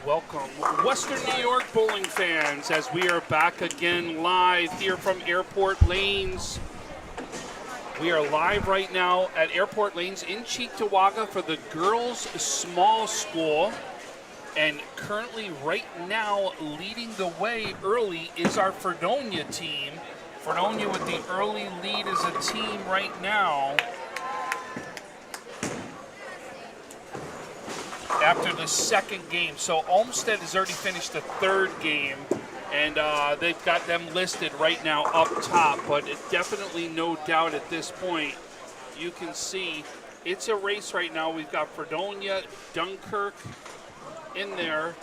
Welcome, Western New York bowling fans, as we are back again live here from Airport Lanes. We are live right now at Airport Lanes in Cheektowaga for the girls' small school. And currently, right now, leading the way early is our Fredonia team. Fredonia with the early lead as a team right now. After the second game. So Olmsted has already finished the third game, and they've got them listed right now up top, but it definitely no doubt at this point you can see it's a race right now. We've got Fredonia, Dunkirk in there,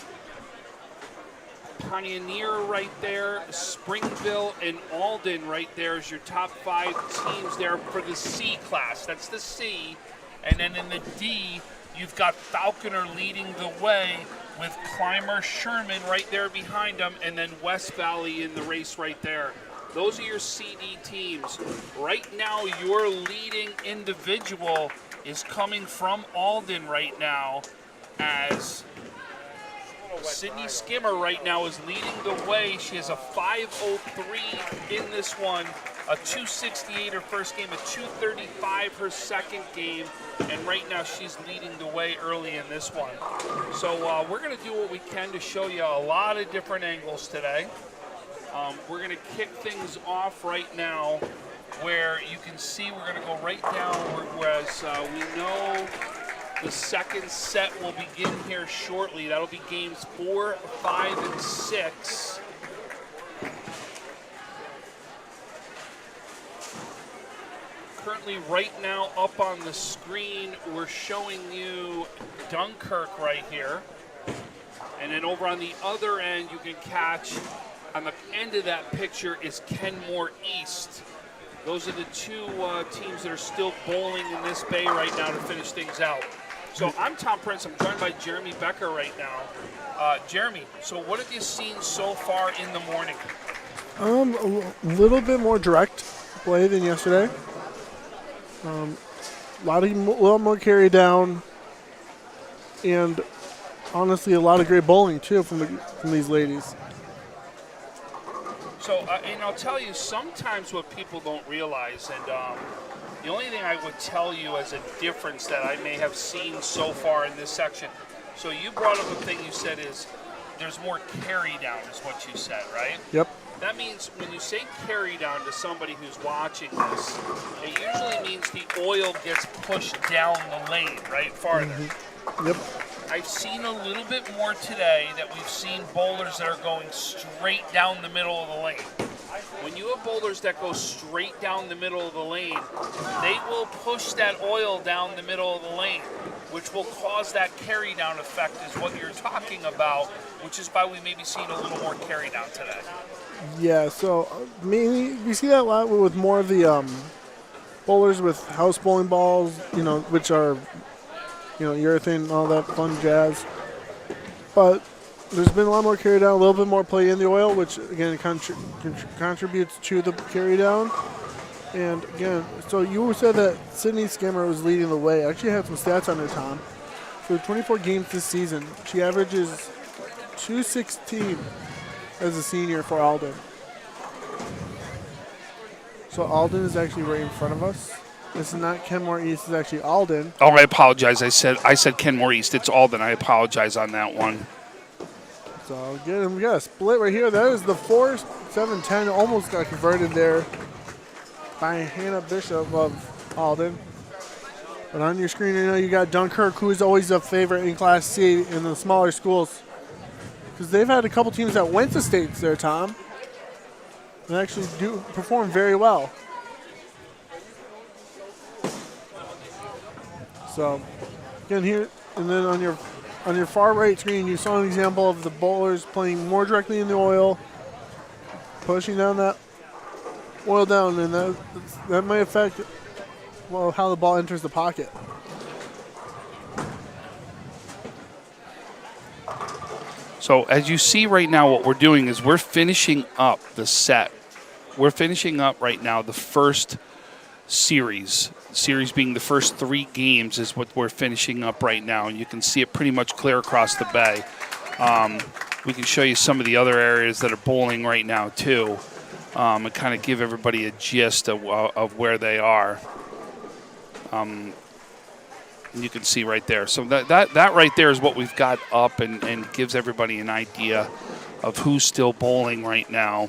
Pioneer right there, Springville and Alden right there is your top 5 teams there for the C class. That's the C. And then in the D, you've got Falconer leading the way with Clymer Sherman right there behind them, and then West Valley in the race right there. Those are your CD teams. Right now, your leading individual is coming from Alden right now, as Sydney Skimmer right now is leading the way. She has a 5:03 in this one, a 2:68 her first game, a 2:35 her second game, and right now she's leading the way early in this one. So we're going to do what we can to show you a lot of different angles today. We're going to kick things off right now where you can see we're going to go right down, whereas we know the second set will begin here shortly. That'll be games 4, 5, and 6. Currently right now up on the screen, we're showing you Dunkirk right here. And then over on the other end, you can catch, on the end of that picture is Kenmore East. Those are the two teams that are still bowling in this bay right now to finish things out. So I'm Tom Prince. I'm joined by Jeremy Becker right now. Jeremy, so what have you seen so far in the morning? A little bit more direct play than yesterday. A little more carry down, and honestly, a lot of great bowling too from these ladies. So, and I'll tell you, sometimes what people don't realize, and the only thing I would tell you as a difference that I may have seen so far in this section, so you brought up a thing you said is there's more carry down is what you said, right? Yep. That means when you say carry down to somebody who's watching this, it usually means the oil gets pushed down the lane, right, farther. Mm-hmm. Yep. I've seen a little bit more today that we've seen bowlers that are going straight down the middle of the lane. When you have bowlers that go straight down the middle of the lane, they will push that oil down the middle of the lane, which will cause that carry down effect is what you're talking about, which is why we may be seeing a little more carry down today. Yeah, so mainly we see that a lot with more of the bowlers with house bowling balls, which are, urethane and all that fun jazz. But there's been a lot more carry down, a little bit more play in the oil, which again contributes to the carry down. And again, so you said that Sydney Skimmer was leading the way. I actually had some stats on her, Tom. For 24 games this season, she averages 216 as a senior for Alden. So Alden is actually right in front of us. This is not Kenmore East, it's actually Alden. Oh, I apologize. I said Kenmore East. It's Alden. I apologize on that one. So again, we got a split right here. That is the 4-7-10. Almost got converted there by Hannah Bishop of Alden. But on your screen, you got Dunkirk, who is always a favorite in Class C in the smaller schools. Because they've had a couple teams that went to states there, Tom, and actually do perform very well. So, again here, and then on your far right screen, you saw an example of the bowlers playing more directly in the oil, pushing down that oil down, and that might affect how the ball enters the pocket. So as you see right now, what we're doing is we're finishing up the set. We're finishing up right now the first series. Series being the first 3 games is what we're finishing up right now. And you can see it pretty much clear across the bay. we can show you some of the other areas that are bowling right now too, and kind of give everybody a gist of where they are. You can see right there. So that right there is what we've got up and gives everybody an idea of who's still bowling right now.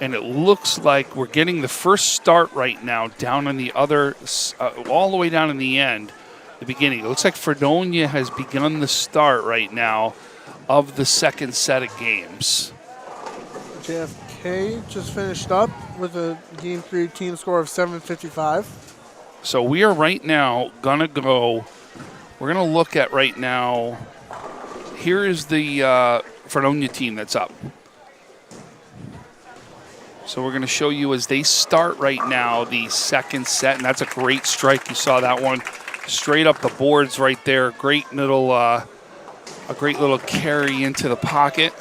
And it looks like we're getting the first start right now down on the other, all the way down in the end, the beginning. It looks like Fredonia has begun the start right now of the second set of games. JFK just finished up with a Game 3 team score of 755. So we are right now going to go, we're going to look at right now, here is the Fredonia team that's up. So we're going to show you as they start right now the second set, and that's a great strike. You saw that one straight up the boards right there. Great little, a great little carry into the pocket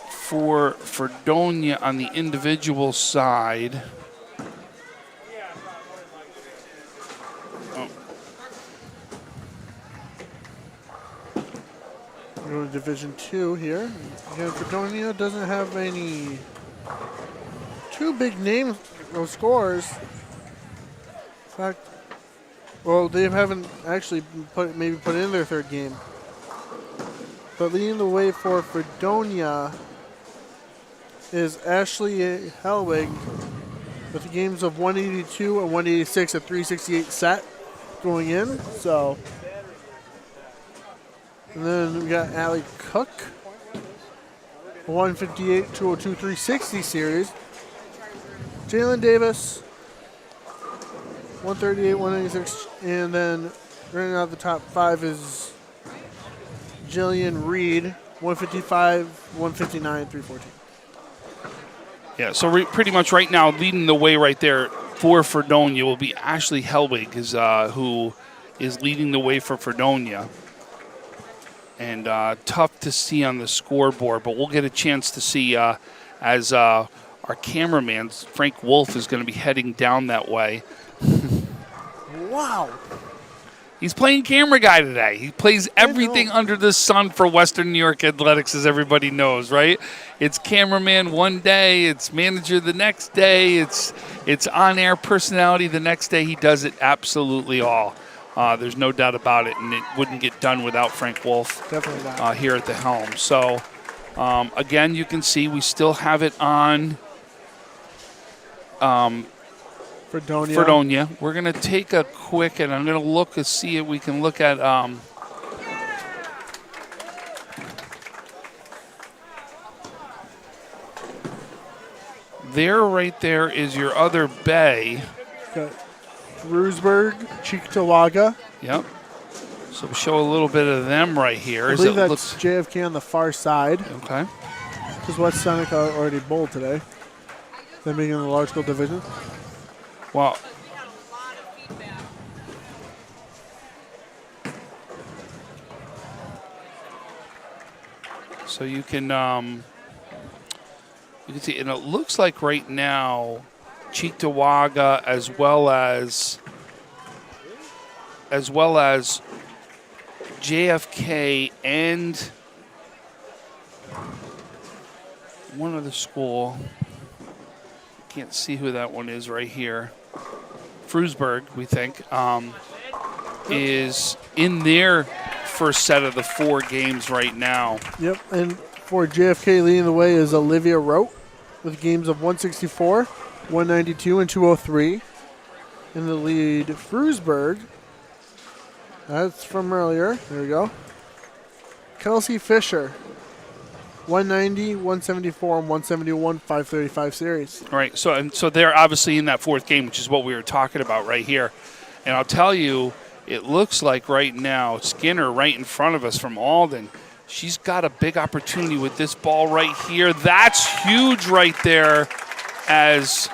for Fredonia on the individual side. Go to Division 2 here. Again, Fredonia doesn't have any too big names of scores. In fact, well, they haven't actually put in their third game. But leading the way for Fredonia is Ashley Helwig with the games of 182 and 186 at 368 set going in. So. And then we got Allie Cook, 158, 202, 360 series. Jalen Davis, 138, 196. And then running out the top 5 is Jillian Reed, 155, 159, 314. Yeah, so pretty much right now leading the way right there for Fredonia will be Ashley Helwig, who is leading the way for Fredonia. And tough to see on the scoreboard, but we'll get a chance to see as our cameraman, Frank Wolf, is going to be heading down that way. Wow. He's playing camera guy today. He plays everything under the sun for Western New York Athletics, as everybody knows, right? It's cameraman one day, it's manager the next day, it's on-air personality the next day. He does it absolutely all. There's no doubt about it, and it wouldn't get done without Frank Wolf. Definitely not. Here at the helm. So, again, you can see we still have it on Fredonia. We're going to take a quick, and I'm going to look to see if we can look at there right there is your other bay. Okay. Roosburg, Cheektowaga. Yep. So we'll show a little bit of them right here. I believe that's JFK on the far side. Okay. Because West Seneca already bowled today. Them being in the large school division. Well, so you can see, and it looks like right now Cheektowaga as well as JFK and one other school. Can't see who that one is right here. Frewsburg, we think, is in their first set of the 4 games right now. Yep, and for JFK leading the way is Olivia Rote with games of 164, 192, and 203. In the lead, Frewsburg. That's from earlier. There we go. Kelsey Fisher, 190, 174, and 171, 535 series. All right, so they're obviously in that 4th game, which is what we were talking about right here. And I'll tell you, it looks like right now, Skinner right in front of us from Alden, she's got a big opportunity with this ball right here. That's huge right there as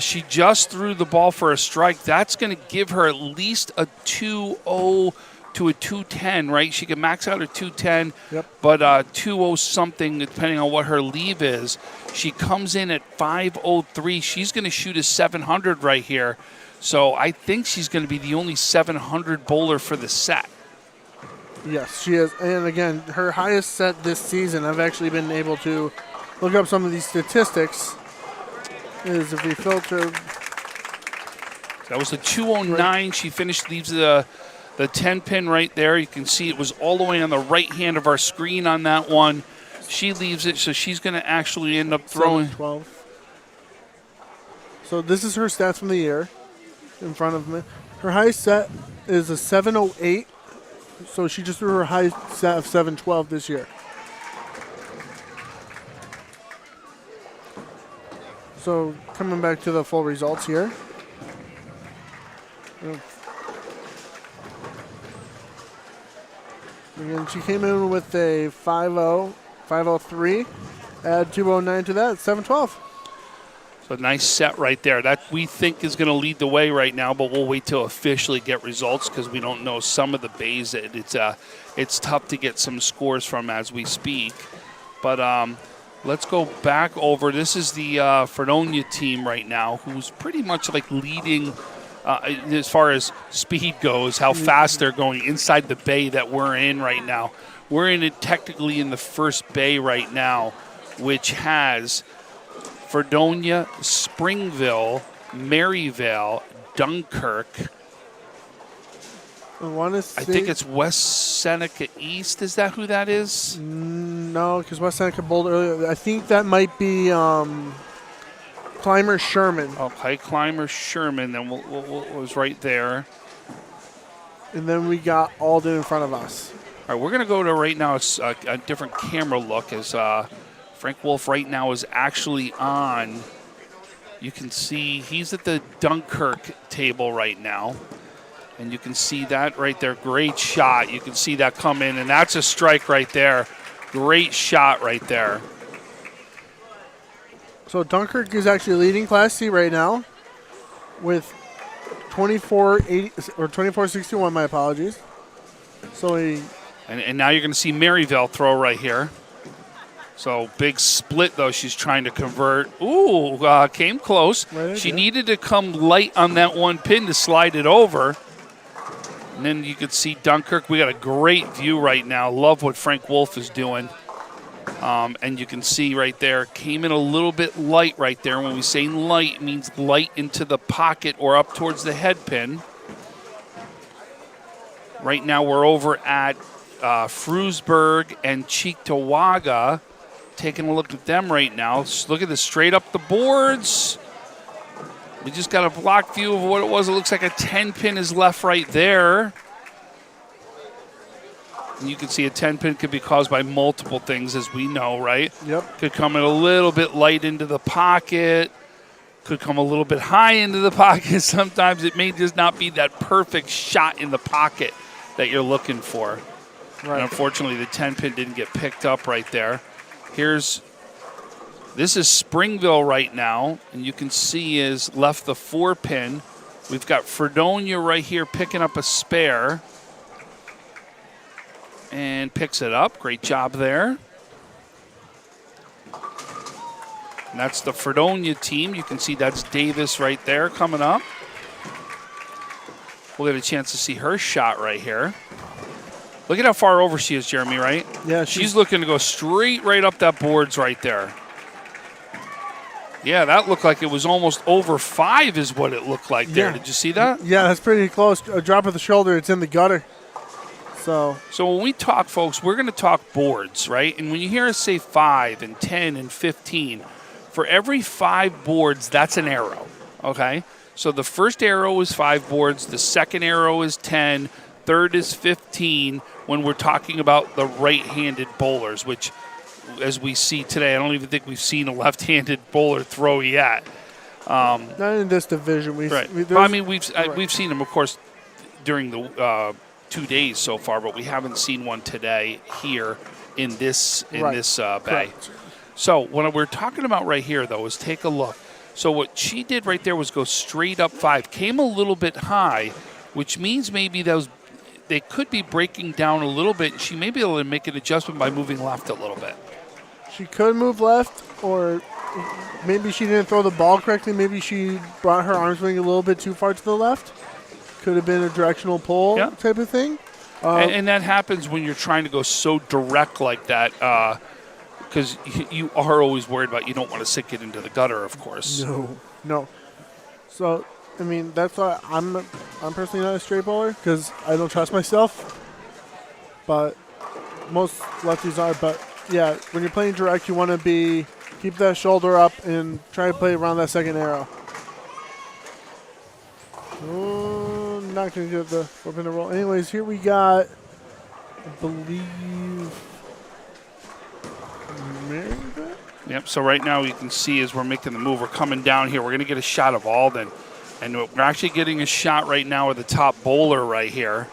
she just threw the ball for a strike. That's going to give her at least a 2-0 to a 210, right? She can max out her 210, yep. But 2-0 something, depending on what her leave is. She comes in at 503. She's going to shoot a 700 right here. So I think she's going to be the only 700 bowler for the set. Yes, she is. And again, her highest set this season, I've actually been able to look up some of these statistics, is if we filter. That was a 209. She leaves the 10 pin right there. You can see it was all the way on the right hand of our screen on that one. She leaves it, so she's going to actually end up throwing. 12. So this is her stats from the year in front of me. Her highest set is a 708. So she just threw her high set of 712 this year. So coming back to the full results here. Again, she came in with a 5-0, 503. Add 209 to that, 712. So nice set right there. That we think is going to lead the way right now, but we'll wait till officially get results because we don't know some of the bays. It's tough to get some scores from as we speak. But let's go back over. This is the Fredonia team right now, who's pretty much like leading as far as speed goes, how fast they're going inside the bay that we're in right now. We're in it technically in the first bay right now, which has Fredonia, Springville, Maryvale, Dunkirk. I think it's West Seneca East. Is that who that is? No, because West Seneca bowled earlier. I think that might be Clymer Sherman. Okay, Clymer Sherman. Then was right there. And then we got Alden in front of us. All right, we're going to go to right now a different camera look as Frank Wolf right now is actually on. You can see he's at the Dunkirk table right now. And you can see that right there. Great shot. You can see that come in, and that's a strike right there. Great shot right there. So Dunkirk is actually leading Class C right now with 2480 or 2461. My apologies. So and now you're going to see Maryvale throw right here. So big split though. She's trying to convert. Ooh, came close. She needed to come light on that one pin to slide it over. And then you could see Dunkirk. We got a great view right now. Love what Frank Wolf is doing. And you can see right there, came in a little bit light right there. When we say light, it means light into the pocket or up towards the head pin. Right now we're over at Frewsburg and Cheektowaga. Taking a look at them right now. Look at this, straight up the boards. We just got a block view of what it was. It looks like a 10 pin is left right there. And you can see a 10 pin could be caused by multiple things, as we know, right? Yep. Could come in a little bit light into the pocket. Could come a little bit high into the pocket. Sometimes it may just not be that perfect shot in the pocket that you're looking for. Right. And unfortunately, the 10 pin didn't get picked up right there. This is Springville right now, and you can see is left the 4 pin. We've got Fredonia right here picking up a spare. And picks it up. Great job there. And that's the Fredonia team. You can see that's Davis right there coming up. We'll get a chance to see her shot right here. Look at how far over she is, Jeremy, right? Yeah, she's looking to go straight right up that boards right there. Yeah, that looked like it was almost over 5 is what it looked like there. Did you see that? Yeah, that's pretty close. A drop of the shoulder, it's in the gutter. So when we talk, folks, we're going to talk boards, right? And when you hear us say 5 and 10 and 15, for every 5 boards, that's an arrow, okay? So the first arrow is 5 boards. The second arrow is 10. Third is 15 when we're talking about the right-handed bowlers, which, as we see today, I don't even think we've seen a left-handed bowler throw yet. Not in this division. We've seen them, of course, during the 2 days so far, but we haven't seen one today here in this bay. Correct. So what we're talking about right here, though, is take a look. So what she did right there was go straight up 5, came a little bit high, which means maybe they could be breaking down a little bit. She may be able to make an adjustment by moving left a little bit. She could move left, or maybe she didn't throw the ball correctly. Maybe she brought her arm swing a little bit too far to the left. Could have been a directional pull type of thing. And that happens when you're trying to go so direct like that, because you are always worried about you don't want to sink it into the gutter, of course. No. So, I mean, that's why I'm personally not a straight bowler because I don't trust myself. But most lefties are. But yeah, when you're playing direct, you want to keep that shoulder up and try to play around that second arrow. Oh, not going to get the flip in the roll. Anyways, here we got, I believe, Marybeth? Yep, so right now you can see as we're making the move, we're coming down here. We're going to get a shot of Alden. And we're actually getting a shot right now of the top bowler right here.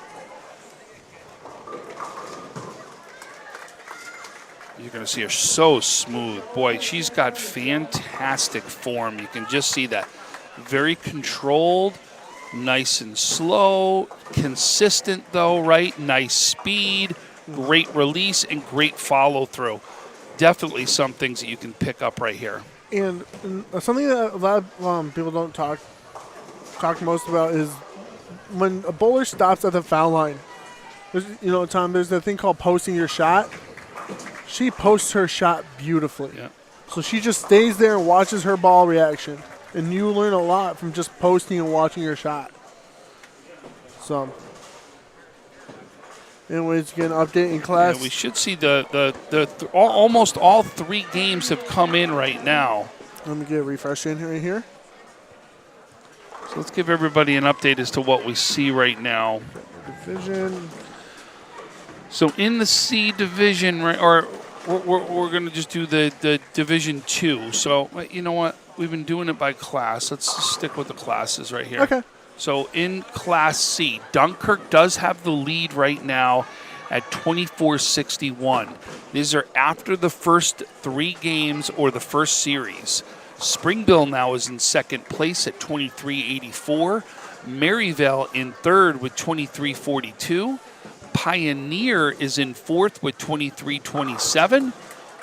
You're going to see her so smooth. Boy, she's got fantastic form. You can just see that. Very controlled, nice and slow, consistent though, right? Nice speed, great release, and great follow-through. Definitely some things that you can pick up right here. And something that a lot of people don't talk most about is when a bowler stops at the foul line. Tom, there's a thing called posting your shot. She posts her shot beautifully. Yeah. So she just stays there and watches her ball reaction. And you learn a lot from just posting and watching your shot. So, anyways, again, update in class. Yeah, we should see almost all 3 games have come in right now. Let me get a refresh in right here. So let's give everybody an update as to what we see right now. Division. So in the C division, right, or we're going to just do the Division 2. So you know what? We've been doing it by class. Let's stick with the classes right here. Okay. So in Class C, Dunkirk does have the lead right now at 24-61. These are after the first 3 games or the first series. Springville now is in second place at 23-84. Maryvale in third with 23-42. Pioneer is in fourth with 23-27.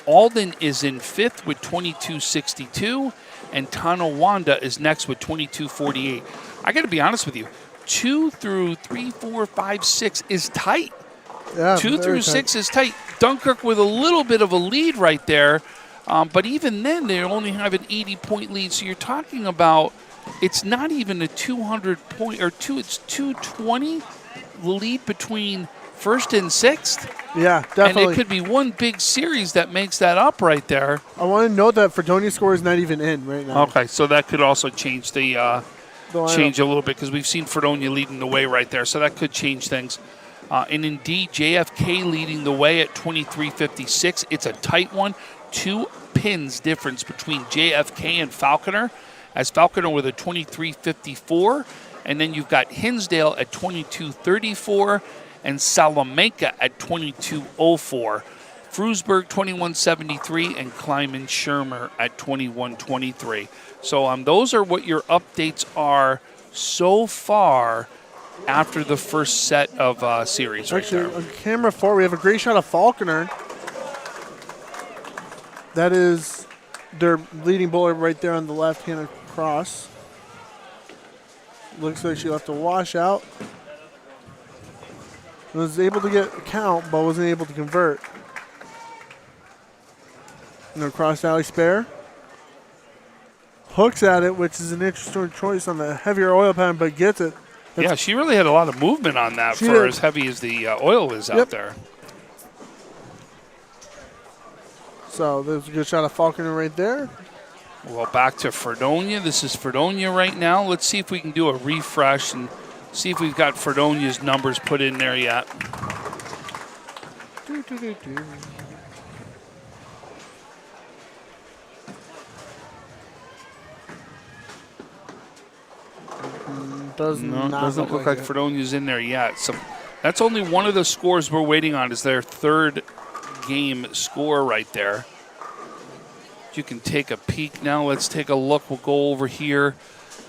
Alden is in fifth with 22-62. And Tonawanda is next with 22-48. I got to be honest with you. 2 through 3, 4, 5, 6 is tight. Yeah, 2 through tight. 6 is tight. Dunkirk with a little bit of a lead right there. But even then, they only have an 80-point lead. So you're talking about it's not even a 200-point or it's 220 lead between first and sixth. Yeah, definitely. And it could be one big series that makes that up right there. I want to note that Fredonia's score is not even in right now. Okay, so that could also change the change a little bit because we've seen Fredonia leading the way right there. So that could change things. And indeed, JFK leading the way at 23-56. It's a tight one. 2 pins difference between JFK and Falconer, as Falconer with a 23-54. And then you've got Hinsdale at 22-34 and Salamanca at 22-04. Frewsburg 21-73 and Kleiman Shermer at 21-23. So those are what your updates are so far after the first set of series. Actually, right on camera 4, we have a great shot of Falconer. That is their leading bowler right there on the left-hand across. Looks like she left a washout. Was able to get a count, but wasn't able to convert. No cross alley spare. Hooks at it, which is an interesting choice on the heavier oil pan, but gets it. Yeah, she really had a lot of movement on that for as heavy as the oil is out there. So there's a good shot of Falconer right there. Well, back to Fredonia. This is Fredonia right now. Let's see if we can do a refresh and see if we've got Fredonia's numbers put in there yet. Doesn't look like Fredonia's in there yet. So that's only one of the scores we're waiting on, is their third game score right there. You can take a peek now. Let's take a look. We'll go over here.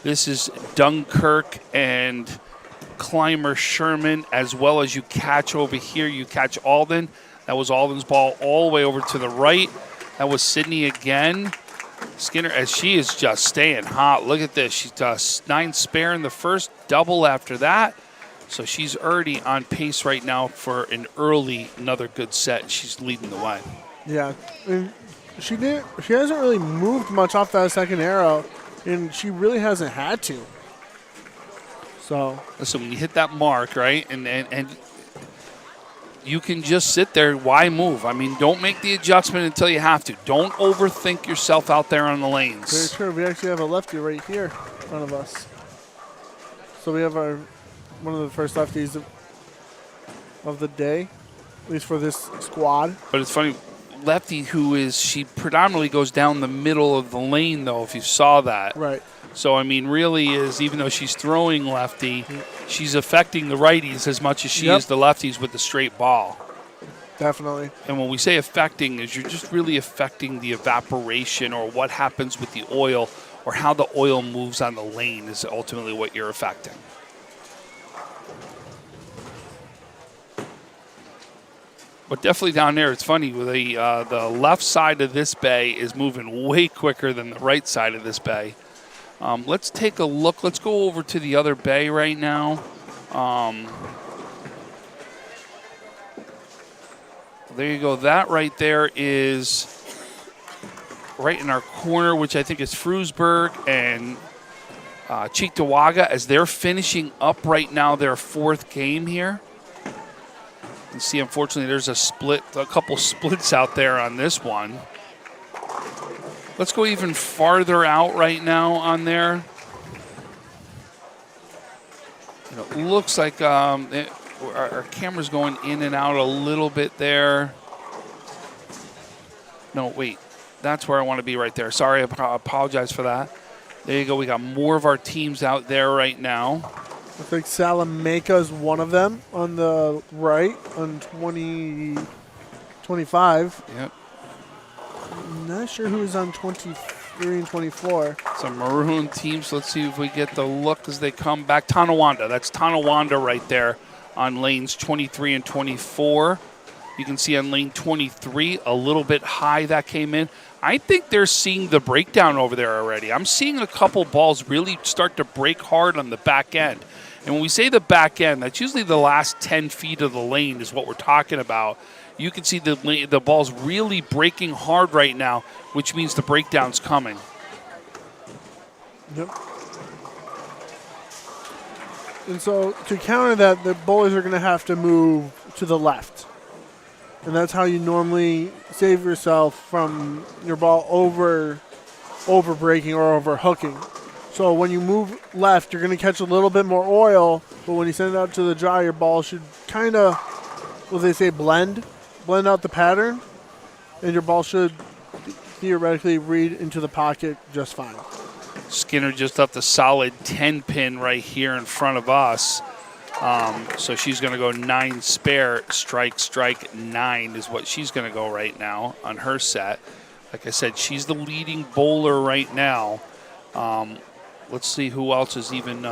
This is Dunkirk and Clymer Sherman, as well as you catch over here. You catch Alden. That was Alden's ball all the way over to the right. That was Sydney again. Skinner, as she is just staying hot. Look at this. She does 9 spare in the first, double after that. So she's already on pace right now for an early, another good set. She's leading the way. Yeah, and she hasn't really moved much off that second arrow, and she really hasn't had to. So listen, when you hit that mark, right, and you can just sit there. Why move? I mean, don't make the adjustment until you have to. Don't overthink yourself out there on the lanes. very true. We actually have a lefty right here in front of us. So we have one of the first lefties of the day, at least for this squad. But it's funny, lefty she predominantly goes down the middle of the lane, though, if you saw that. Right. So, I mean, really is, even though she's throwing lefty, she's affecting the righties as much as she is the lefties with the straight ball. Definitely. And when we say affecting, is you're just really affecting the evaporation or what happens with the oil or how the oil moves on the lane is ultimately what you're affecting. But definitely down there, it's funny, the left side of this bay is moving way quicker than the right side of this bay. Let's take a look. Let's go over to the other bay right now. There you go. That right there is right in our corner, which I think is Frewsburg and Cheektowaga, as they're finishing up right now their 4th game here. You see, unfortunately, there's a couple splits out there on this one. Let's go even farther out right now on there. It looks like our camera's going in and out a little bit there. No, wait. That's where I want to be right there. Sorry, I apologize for that. There you go. We got more of our teams out there right now. I think Salamanca is one of them on the right on 25. Yep. I'm not sure who is on 23 and 24. Some maroon teams. Let's see if we get the look as they come back. Tonawanda. That's Tonawanda right there on lanes 23 and 24. You can see on lane 23 a little bit high that came in. I think they're seeing the breakdown over there already. I'm seeing a couple balls really start to break hard on the back end. And when we say the back end, that's usually the last 10 feet of the lane is what we're talking about. You can see the ball's really breaking hard right now, which means the breakdown's coming. Yep. And so to counter that, the bowlers are going to have to move to the left. And that's how you normally save yourself from your ball over breaking or over hooking. So when you move left, you're going to catch a little bit more oil, but when you send it out to the dry, your ball should kind of, what they say, blend out the pattern, and your ball should theoretically read into the pocket just fine. Skinner just up the solid 10 pin right here in front of us. So she's going to go 9 spare, strike, 9 is what she's going to go right now on her set. Like I said, she's the leading bowler right now. Let's see who else is even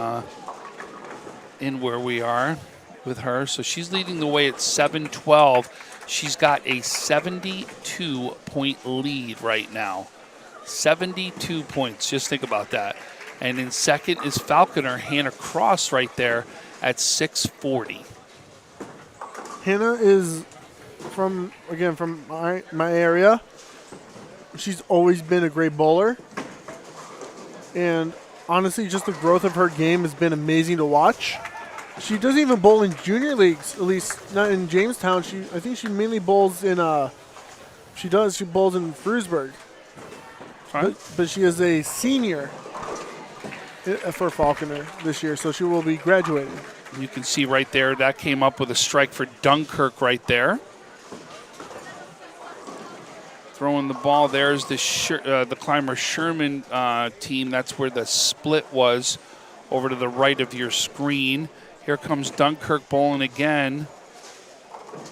in where we are with her. So she's leading the way at 7-12. She's got a 72-point lead right now. 72 points. Just think about that. And in second is Falconer, Hannah Cross right there at 640. Hannah is from my area. She's always been a great bowler. And honestly, just the growth of her game has been amazing to watch. She doesn't even bowl in junior leagues, at least not in Jamestown. I think she mainly bowls in she bowls in Frewsburg. But she is a senior for Falconer this year, so she will be graduating. You can see right there, that came up with a strike for Dunkirk right there. Throwing the ball, there's the Clymer Sherman team. That's where the split was over to the right of your screen. Here comes Dunkirk bowling again.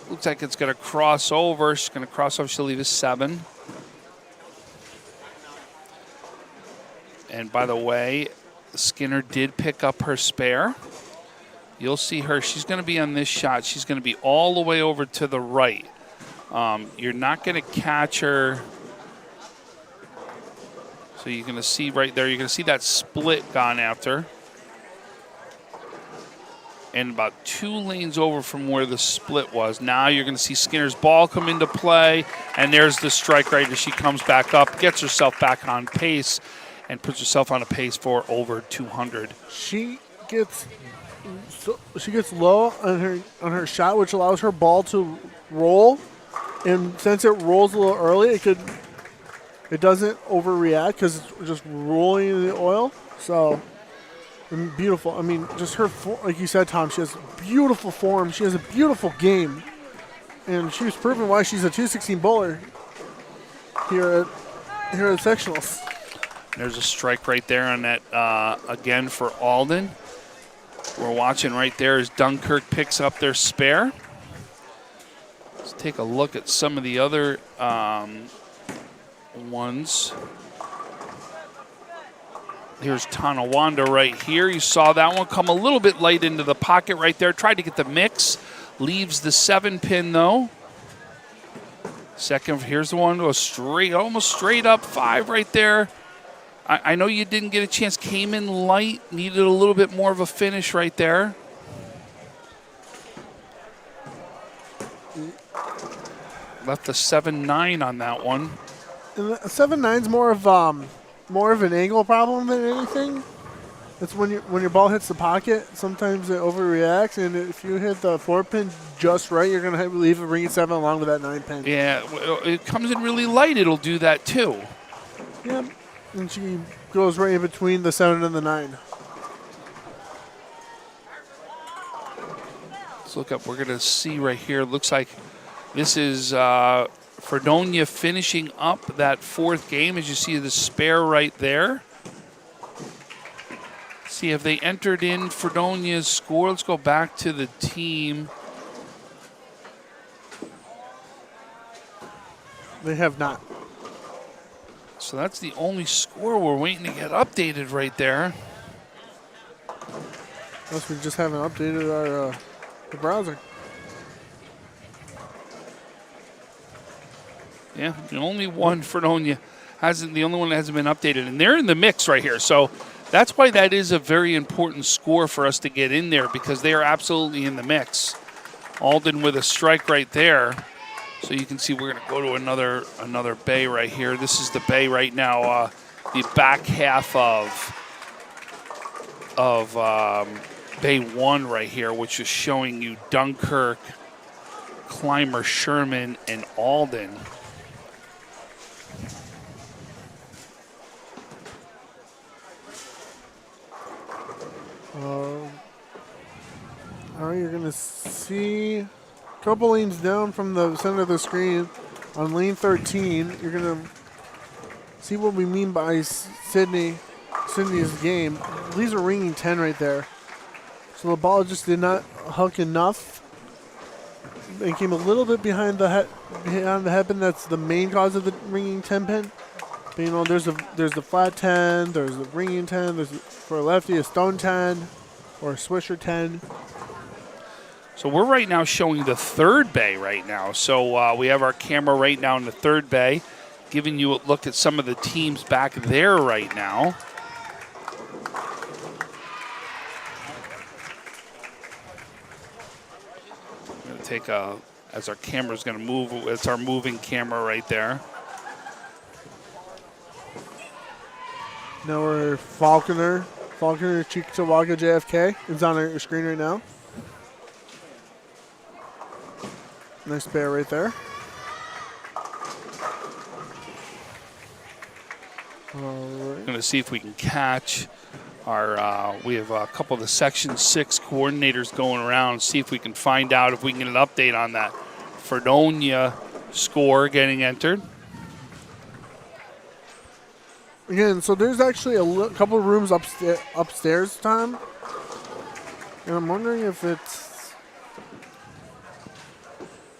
Looks like it's going to cross over. She's going to cross over. She'll leave a 7. And by the way, Skinner did pick up her spare. You'll see her. She's going to be on this shot. She's going to be all the way over to the right. You're not going to catch her So you're going to see right there, you're going to see that split gone after. And about 2 lanes over from where the split was. Now you're going to see Skinner's ball come into play, and there's the strike right as she comes back up, gets herself back on pace, and puts herself on a pace for over 200. She gets low on her shot, which allows her ball to roll, and since it rolls a little early, it doesn't overreact because it's just rolling in the oil. So. Beautiful. I mean, just her, like you said, Tom, she has beautiful form. She has a beautiful game. And she's proven why she's a 216 bowler here at sectionals. There's a strike right there on that, again, for Alden. We're watching right there as Dunkirk picks up their spare. Let's take a look at some of the other ones. Here's Tonawanda right here. You saw that one come a little bit light into the pocket right there. Tried to get the mix. Leaves the 7-pin, though. Second, here's the one to a straight, almost straight up 5 right there. I know you didn't get a chance. Came in light. Needed a little bit more of a finish right there. Left the 7-9 on that one. And the 7-9's more of an angle problem than anything. It's when your ball hits the pocket, sometimes it overreacts, and if you hit the 4-pin just right, you're going to leave a ring 7 along with that 9-pin. Yeah, it comes in really light. It'll do that too. Yeah, and she goes right in between the 7 and the 9. Let's look up. We're going to see right here. Looks like this is Fredonia finishing up that 4th game. As you see the spare right there. See, have they entered in Fredonia's score? Let's go back to the team. They have not. So that's the only score we're waiting to get updated right there. Unless we just haven't updated our the browser. Yeah, the only one Fredonia hasn't, the only one that hasn't been updated, and they're in the mix right here. So that's why that is a very important score for us to get in there, because they are absolutely in the mix. Alden with a strike right there. So you can see we're going to go to another bay right here. This is the bay right now, the back half of bay 1 right here, which is showing you Dunkirk, Clymer, Sherman, and Alden. All right, you're going to see a couple lanes down from the center of the screen on lane 13. You're going to see what we mean by Sydney's game. These are ringing 10 right there. So the ball just did not hook enough. It came a little bit behind the headpin. That's the main cause of the ringing 10 pin. But, you know, there's the flat 10, there's the ringing 10, there's for a lefty a stone 10 or a swisher 10. So we're right now showing the 3rd bay right now. So we have our camera right now in the 3rd bay, giving you a look at some of the teams back there right now. I'm going to take as our camera's going to move, it's our moving camera right there. Now we're Falconer Chickasawaga JFK is on our screen right now. Nice bear right there. We're going to see if we can catch our, we have a couple of the Section 6 coordinators going around, see if we can find out if we can get an update on that Fredonia score getting entered. Again, so there's actually a couple of rooms upstairs, Tom. And I'm wondering if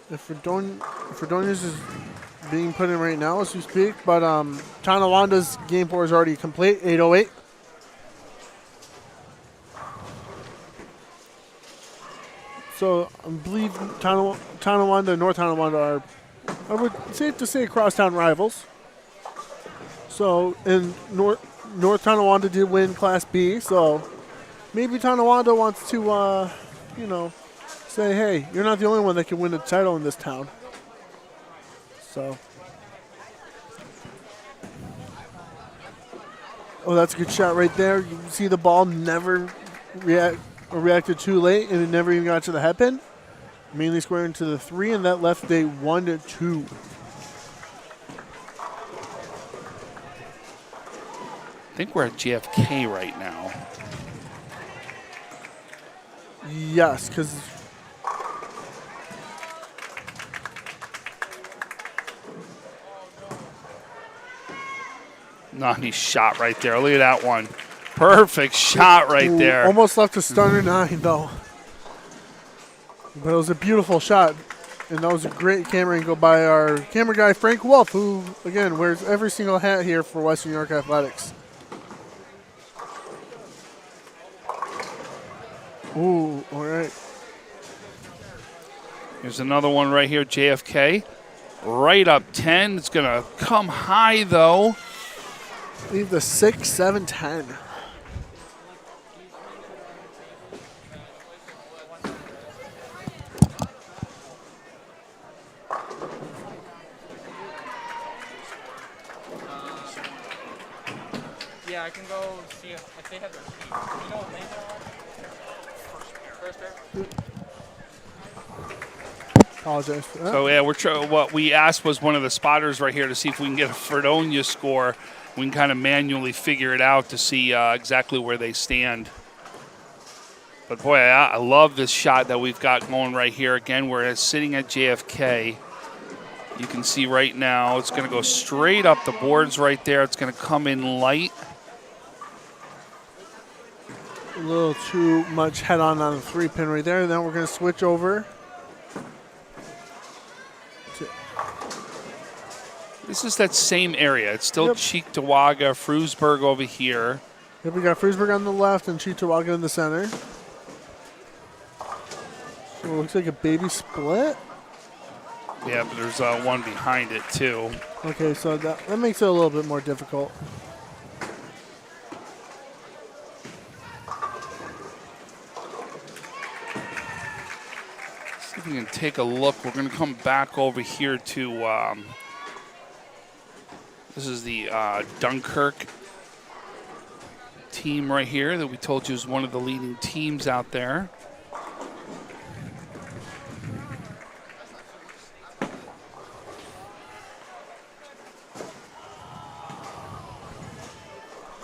Fredonia's is being put in right now as we speak. But Tonawanda's game 4 is already complete, 808. So I believe Tonawanda and North Tonawanda are, I would safe to say, crosstown rivals. So, and North Tonawanda did win Class B, so maybe Tonawanda wants to, you know, say, hey, you're not the only one that can win a title in this town. So. Oh, that's a good shot right there. You can see the ball never reacted too late, and it never even got to the head pin. Mainly squaring to the 3, and that left a 1-2. I think we're at JFK right now. Yes, because Nice shot right there. Look at that one. Perfect shot right there. Almost left a stunner 9, though. But it was a beautiful shot. And that was a great camera angle by our camera guy, Frank Wolf, who, again, wears every single hat here for Western New York Athletics. Ooh, all right. Here's another one right here, JFK. Right up 10. It's going to come high, though. Leave the 6, 7, 10. Yeah, I can go see if they have their feet. You know what they have? First pair? Apologize for that. So, yeah, what we asked was one of the spotters right here to see if we can get a Fredonia score. We can kind of manually figure it out to see exactly where they stand. But, boy, I love this shot that we've got going right here. Again, we're sitting at JFK. You can see right now it's going to go straight up the boards right there. It's going to come in light. A little too much head-on the 3-pin right there. Then we're going to switch over. This is that same area. It's still Cheektowaga, Frewsburg over here. Yep, we got Frewsburg on the left and Cheektowaga in the center. So it looks like a baby split. Yeah, but there's one behind it, too. Okay, so that makes it a little bit more difficult. See if we can take a look. We're going to come back over here to this is the Dunkirk team right here that we told you is one of the leading teams out there.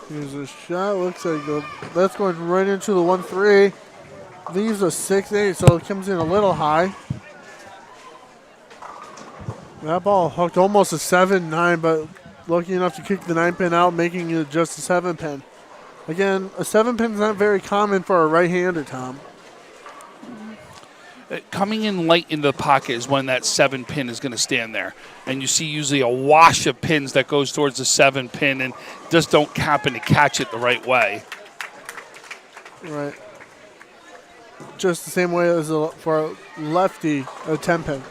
Here's a shot. Looks like that's going right into the 1-3. Leaves a 6-8, so it comes in a little high. That ball hooked almost a 7-9, but lucky enough to kick the 9-pin out, making it just a 7-pin. Again, a 7-pin is not very common for a right-hander, Tom. Coming in light into the pocket is when that 7-pin is going to stand there. And you see usually a wash of pins that goes towards the 7-pin and just don't happen to catch it the right way. Right. Just the same way as for a lefty, a 10-pin.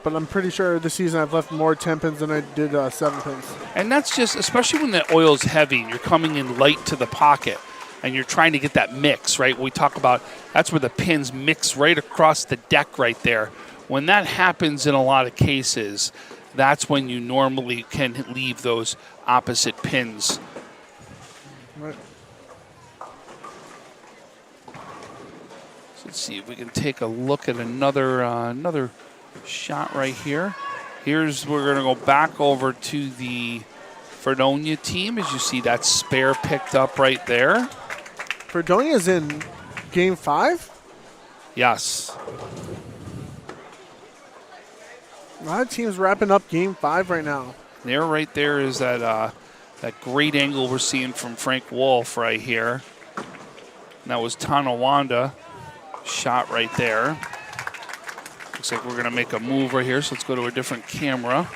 But I'm pretty sure this season I've left more 10-pins than I did 7-pins. And that's just, especially when the oil's heavy and you're coming in light to the pocket and you're trying to get that mix, right? We talk about that's where the pins mix right across the deck right there. When that happens in a lot of cases, that's when you normally can leave those opposite pins. Right. So let's see if we can take a look at another shot right here. We're going to go back over to the Fredonia team. As you see, that spare picked up right there. Fredonia's in Game 5? Yes. A lot of teams wrapping up Game 5 right now. There, right there is that great angle we're seeing from Frank Wolf right here. And that was Tonawanda shot right there. Looks like we're going to make a move right here, so let's go to a different camera.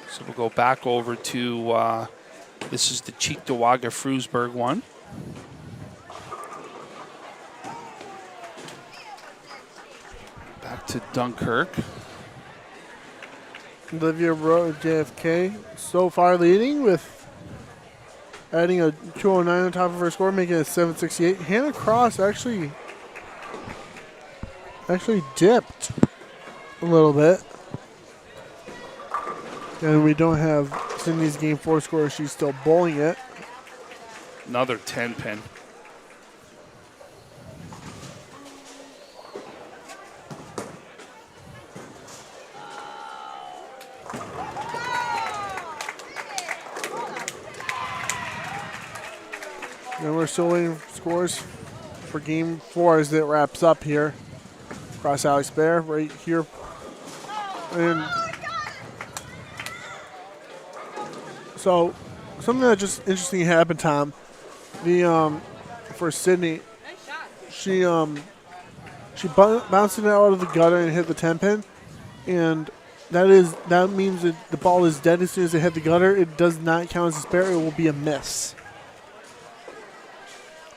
So we'll go back over to, this is the Cheektowaga Frewsburg one. Back to Dunkirk. Olivia Rowe at JFK so far leading with adding a 209 on top of her score, making it 768. Hannah Cross actually dipped a little bit. And we don't have Sydney's game 4 score. She's still bowling it. Another 10 pin. And we're still waiting for scores for game 4 as it wraps up here. Across Alex Bear right here. And so something that just interesting happened, Tom. For Sydney, she bounced it out of the gutter and hit the 10 pin, and that means that the ball is dead as soon as it hit the gutter. It does not count as a spare. It will be a miss.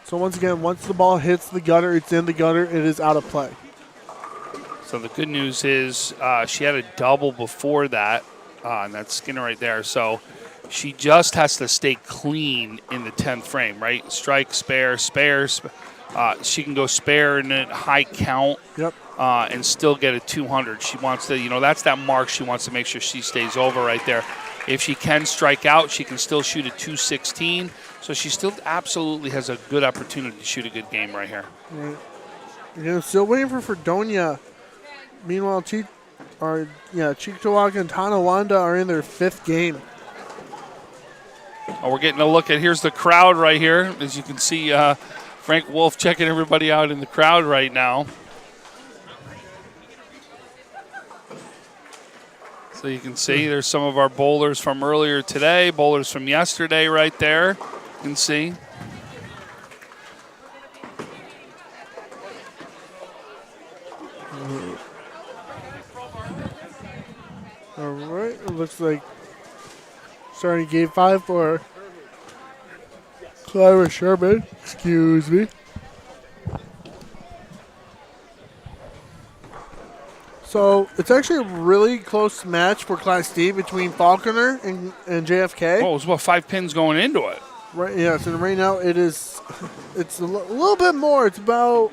So once again, once the ball hits the gutter, it's in the gutter. It is out of play. So the good news is she had a double before that, and that's Skinner right there. So she just has to stay clean in the 10th frame, right? Strike, spare, spare. She can go spare and then high count. Yep. And still get a 200. She wants to, that's that mark she wants to make sure she stays over right there. If she can strike out, she can still shoot a 216. So she still absolutely has a good opportunity to shoot a good game right here. Right. Still waiting for Fredonia. Meanwhile, Chichtawaka and Tonawanda are in their 5th game. Oh, we're getting a look at, here's the crowd right here. As you can see, Frank Wolf checking everybody out in the crowd right now. So you can see there's some of our bowlers from earlier today, bowlers from yesterday right there. You can see. All right, it looks like starting game 5 for Clara Sherman. Excuse me. So it's actually a really close match for Class D between Falconer and JFK. Oh, it's about 5 pins going into it. Right, yeah, so right now it's a little bit more. It's about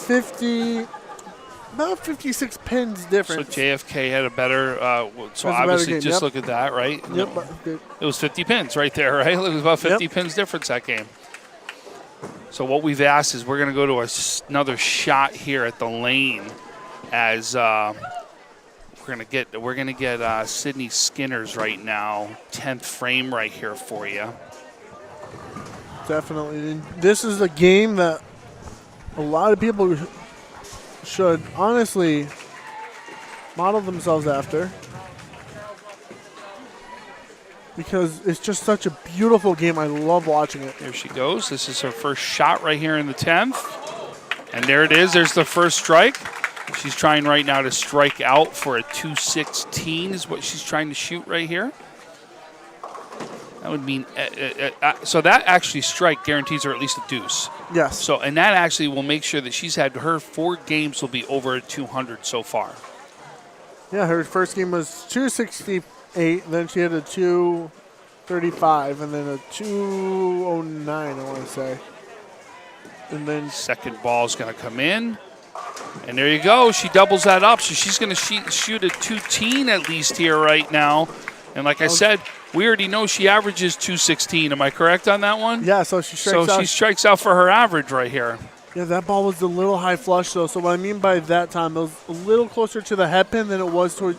56 pins difference. So JFK had a better, so That's obviously game, just yep. look at that, right? Yep. It was 50 pins right there, right? It was about 50 pins difference that game. So what we've asked is we're going to go to another shot here at the lane as we're going to get Sydney Skinner's right now, 10th frame right here for you. Definitely. This is a game that a lot of people should honestly model themselves after, because it's just such a beautiful game. I love watching it. There she goes. This is her first shot right here in the 10th. And there it is. There's the first strike. She's trying right now to strike out for a 216 is what she's trying to shoot right here. That would mean, so that actually strike guarantees her at least a deuce. Yes. So, and that actually will make sure that she's had her 4 games will be over 200 so far. Yeah, her first game was 268, then she had a 235, and then a 209, I want to say. And then second ball is going to come in. And there you go. She doubles that up. So she's going to shoot a 210 at least here right now. And like I said, we already know she averages 216. Am I correct on that one? Yeah, so she strikes out. So she strikes out for her average right here. Yeah, that ball was a little high flush, though. So what I mean by that time, it was a little closer to the head pin than it was towards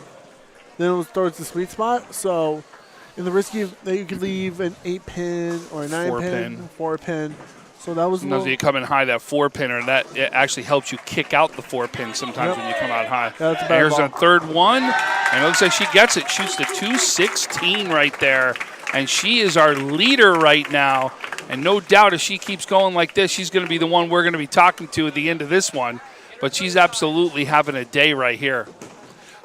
the sweet spot. So in the risky, that you could leave an 8-pin or a 9-pin, 4-pin. So that was a little. You come in high, that 4-pinner, that it actually helps you kick out the 4-pin sometimes when you come out high. That's a bad Here's ball. a third one, and it looks like she gets it. Shoots the 216 right there, and she is our leader right now. And no doubt if she keeps going like this, she's going to be the one we're going to be talking to at the end of this one. But she's absolutely having a day right here.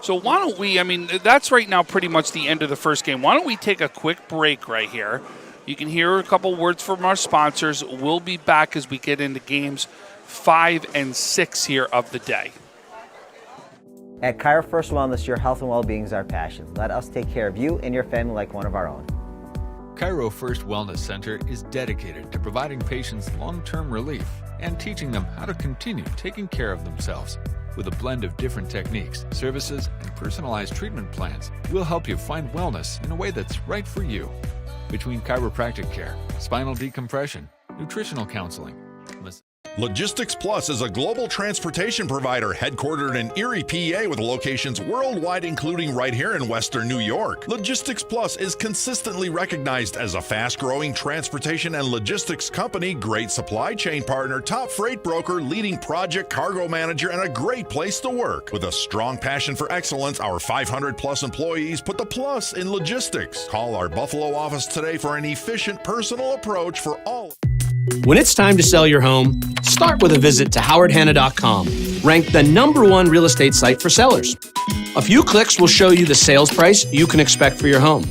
So why don't we, that's right now pretty much the end of the first game. Why don't we take a quick break right here? You can hear a couple words from our sponsors. We'll be back as we get into games 5 and 6 here of the day. At Cairo First Wellness, your health and well-being is our passion. Let us take care of you and your family like one of our own. Cairo First Wellness Center is dedicated to providing patients long-term relief and teaching them how to continue taking care of themselves. With a blend of different techniques, services, and personalized treatment plans, we'll help you find wellness in a way that's right for you. Between chiropractic care, spinal decompression, nutritional counseling, Logistics Plus is a global transportation provider headquartered in Erie, PA, with locations worldwide, including right here in Western New York. Logistics Plus is consistently recognized as a fast-growing transportation and logistics company, great supply chain partner, top freight broker, leading project cargo manager, and a great place to work. With a strong passion for excellence, our 500-plus employees put the plus in logistics. Call our Buffalo office today for an efficient, personal approach for all. When it's time to sell your home, start with a visit to howardhanna.com, ranked the #1 real estate site for sellers. A few clicks will show you the sales price you can expect for your home.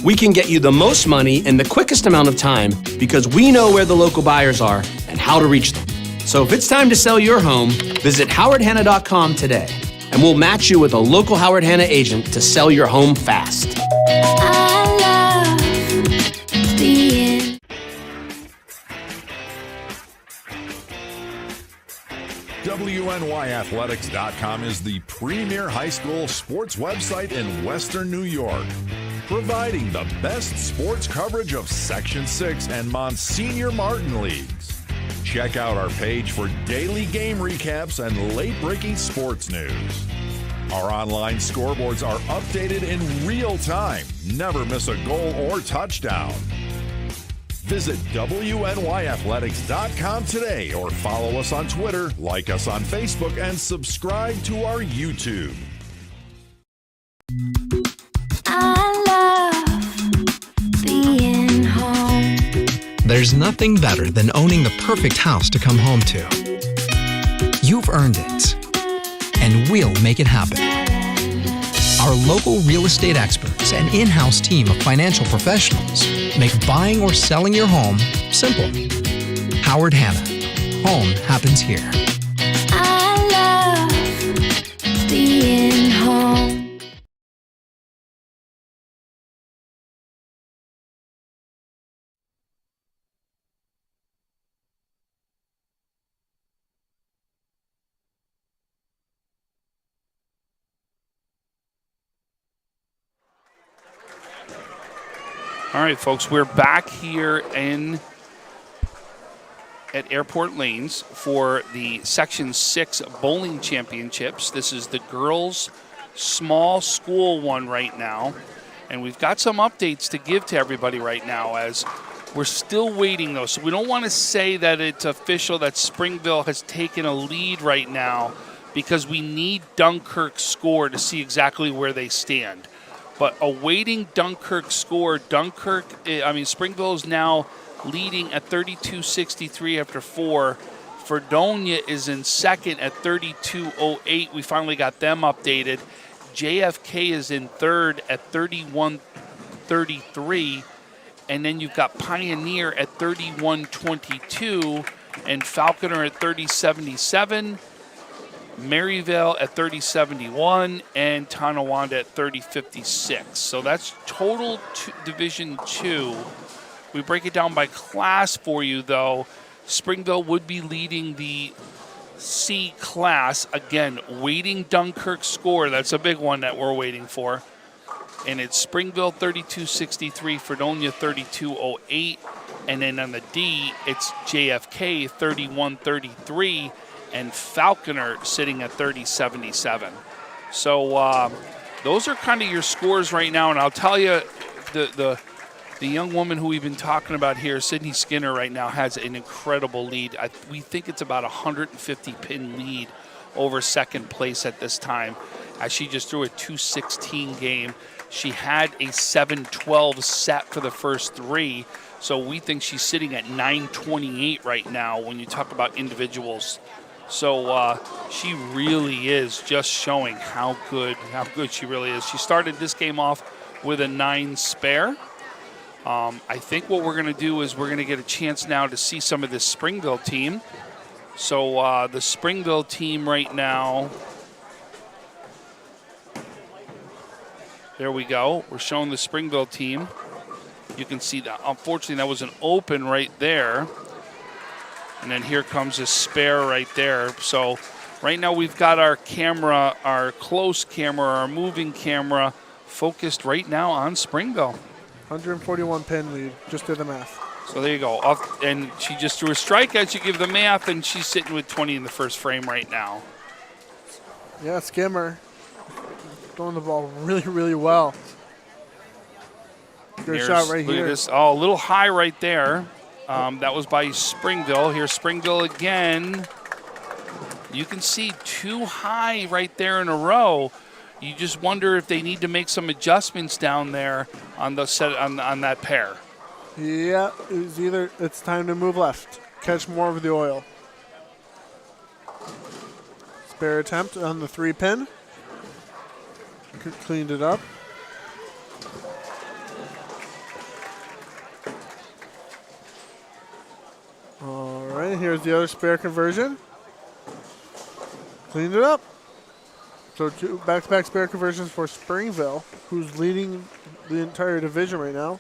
We can get you the most money in the quickest amount of time because we know where the local buyers are and how to reach them. So if it's time to sell your home, visit howardhanna.com today, and we'll match you with a local Howard Hanna agent to sell your home fast. WNYathletics.com is the premier high school sports website in Western New York, providing the best sports coverage of Section 6 and Monsignor Martin leagues. Check out our page for daily game recaps and late-breaking sports news. Our online scoreboards are updated in real time. Never miss a goal or touchdown. Visit WNYathletics.com today or follow us on Twitter, like us on Facebook, and subscribe to our YouTube. I love being home. There's nothing better than owning the perfect house to come home to. You've earned it, and we'll make it happen. Our local real estate experts and in-house team of financial professionals make buying or selling your home simple. Howard Hanna. Home happens here. I love being home. All right, folks, we're back here at Airport Lanes for the Section 6 Bowling Championships. This is the girls' small school one right now, and we've got some updates to give to everybody right now as we're still waiting, though. So we don't want to say that it's official that Springville has taken a lead right now because we need Dunkirk's score to see exactly where they stand. But awaiting Dunkirk's score, Springville is now leading at 32-63 after 4. Fredonia is in second at 32-08. We finally got them updated. JFK is in third at 31-33. And then you've got Pioneer at 31-22 and Falconer at 30-77. Maryvale at 30-71 and Tonawanda at 30-56. So that's total Division 2. We break it down by class for you, though. Springville would be leading the C class. Again, waiting Dunkirk's score. That's a big one that we're waiting for. And it's Springville 32-63, Fredonia 32-08. And then on the D, it's JFK 31-33. And Falconer sitting at 30-77. So those are kind of your scores right now. And I'll tell you, the young woman who we've been talking about here, Sydney Skinner, right now has an incredible lead. We think it's about a 150-pin lead over second place at this time, as she just threw a 2:16 game. She had a 7-12 set for the first three. So we think she's sitting at 9:28 right now when you talk about individuals. So she really is just showing how good she really is. She started this game off with a 9 spare. I think what we're going to do is we're going to get a chance now to see some of this Springville team. So the Springville team right now There we go. We're showing the Springville team. You can see that. Unfortunately, that was an open right there. And then here comes a spare right there. So right now we've got our camera, our close camera, our moving camera focused right now on Springville. 141 pin lead. Just did the math. So there you go. And she just threw a strike as you give the math, and she's sitting with 20 in the first frame right now. Yeah, Skimmer throwing the ball really, really well. Good shot right Look here. at this. Oh, a little high right there. That was by Springville. Here's Springville again. You can see too high right there in a row. You just wonder if they need to make some adjustments down there on the set on that pair. Yeah, it's time to move left, catch more of the oil. Spare attempt on the 3-pin. Cleaned it up. All right, here's the other spare conversion. Cleaned it up. So 2 back-to-back spare conversions for Springville, who's leading the entire division right now.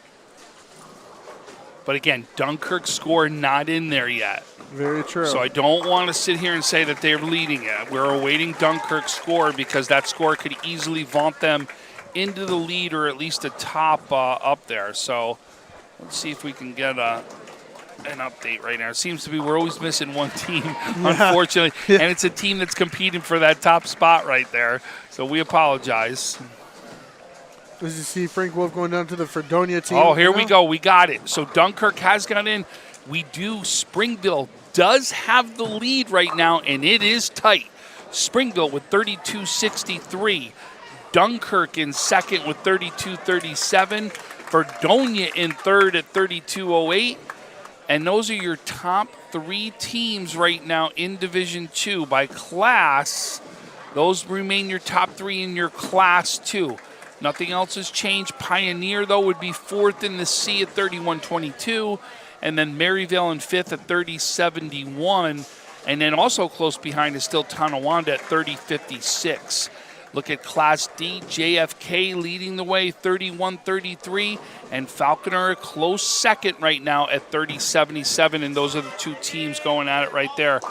But again, Dunkirk's score not in there yet. Very true. So I don't want to sit here and say that they're leading it. We're awaiting Dunkirk's score because that score could easily vaunt them into the lead or at least a top up there. So let's see if we can get an update right now. It seems to be we're always missing one team, unfortunately. Yeah. And it's a team that's competing for that top spot right there. So we apologize. As you see Frank Wolf going down to the Fredonia team. Oh, here we go. We got it. So Dunkirk has got in. We do. Springville does have the lead right now, and it is tight. Springville with 32-63. Dunkirk in second with 32-37. Fredonia in third at 32-08. And those are your top 3 teams right now in Division 2. By class, those remain your top 3 in your Class 2. Nothing else has changed. Pioneer, though, would be 4th in the C at 31-22. And then Maryville in 5th at 30-71. And then also close behind is still Tonawanda at 30-56. Look at Class D, JFK leading the way, 31-33. And Falconer a close second right now at 30-77. And those are the 2 teams going at it right there.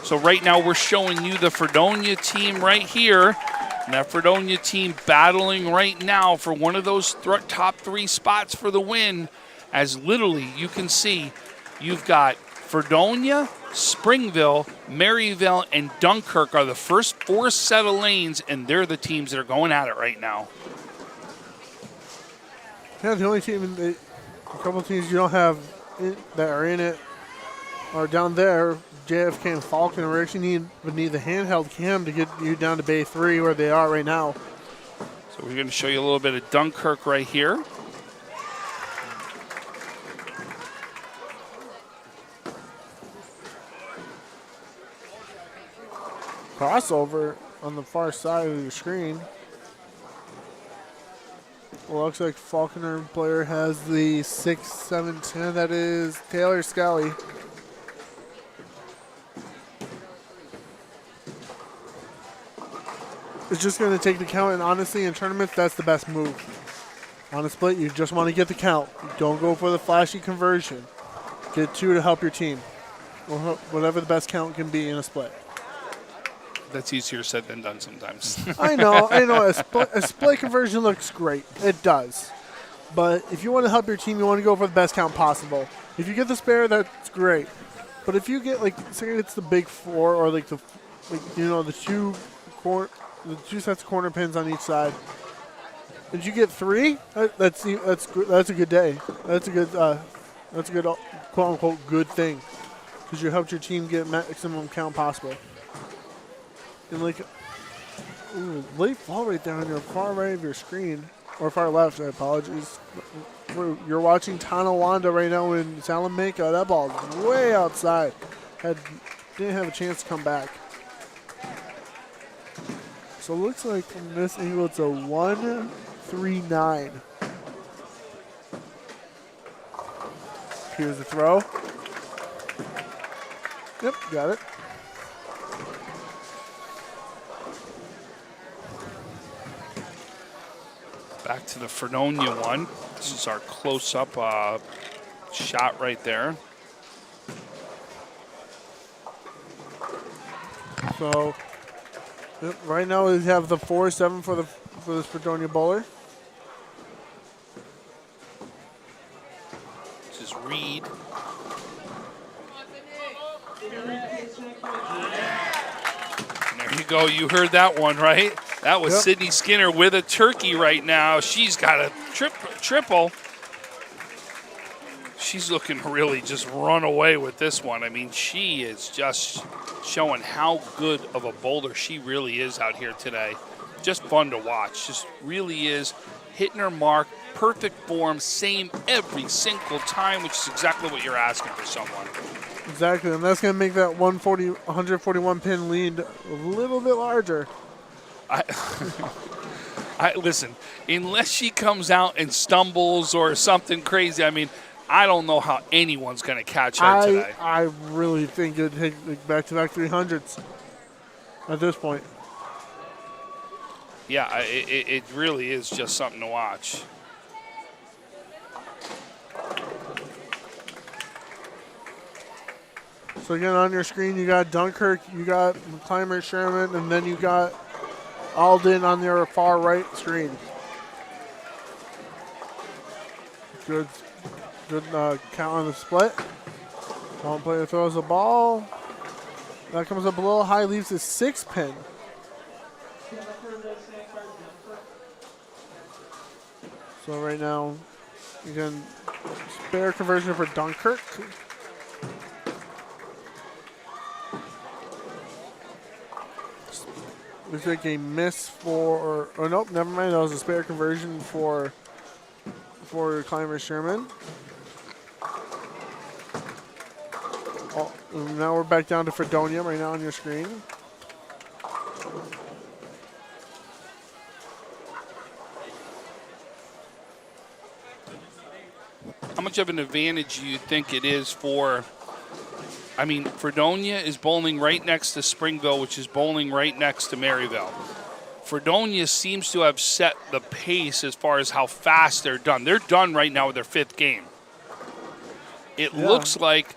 So right now we're showing you the Fredonia team right here. And that Fredonia team battling right now for one of those top 3 spots for the win. As literally you can see, you've got Fredonia, Springville, Maryville, and Dunkirk are the first 4 set of lanes, and they're the teams that are going at it right now. Yeah, the only team, a couple of teams you don't have that are in it are down there. JFK and Falcon are actually would need the handheld cam to get you down to Bay 3 where they are right now. So we're going to show you a little bit of Dunkirk right here. Crossover on the far side of the screen. Well, looks like Falconer player has the 6-7-10. That is Taylor Scally. It's just going to take the count, and honestly, in tournaments, that's the best move. On a split, you just want to get the count. Don't go for the flashy conversion. Get 2 to help your team, or whatever the best count can be in a split. That's easier said than done sometimes. I know. A split conversion looks great. It does. But if you want to help your team, you want to go for the best count possible. If you get the spare, that's great. But if you get, say it's the big 4 or the 2 sets of corner pins on each side. Did you get 3? That's a good day. That's a good quote unquote good thing, because you helped your team get maximum count possible. And late fall right there on your far right of your screen, or far left. I apologize. You're watching Tonawanda right now in Salamanca. That ball's way outside. Didn't have a chance to come back. So it looks like from this angle it's a 1-3-9. Here's the throw. Yep, got it. Back to the Fredonia one. This is our close-up shot right there. So right now we have the 4-7 for this Fredonia bowler. This is Reed. And there you go. You heard that one, right? That was Sydney Skinner with a turkey right now. She's got a triple. She's looking to really just run away with this one. I mean, she is just showing how good of a bowler she really is out here today. Just fun to watch. Just really is hitting her mark, perfect form, same every single time, which is exactly what you're asking for someone. Exactly, and that's going to make that 141 pin lead a little bit larger. Listen, unless she comes out and stumbles or something crazy, I mean, I don't know how anyone's going to catch her today. I really think it'd take back-to-back 300s at this point. Yeah, it really is just something to watch. So again, on your screen, you got Dunkirk, you got Clymer Sherman, and then you got Alden on your far right screen. Good count on the split. One player throws the ball. That comes up a little high, leaves a 6 pin. So right now, again, spare conversion for Dunkirk. Looks like a miss for, or nope, never mind. That was a spare conversion for Clymer Sherman. Oh, now we're back down to Fredonia right now on your screen. How much of an advantage do you think it is for, I mean, Fredonia is bowling right next to Springville, which is bowling right next to Maryville. Fredonia seems to have set the pace as far as how fast they're done. They're done right now with their 5th game. It looks like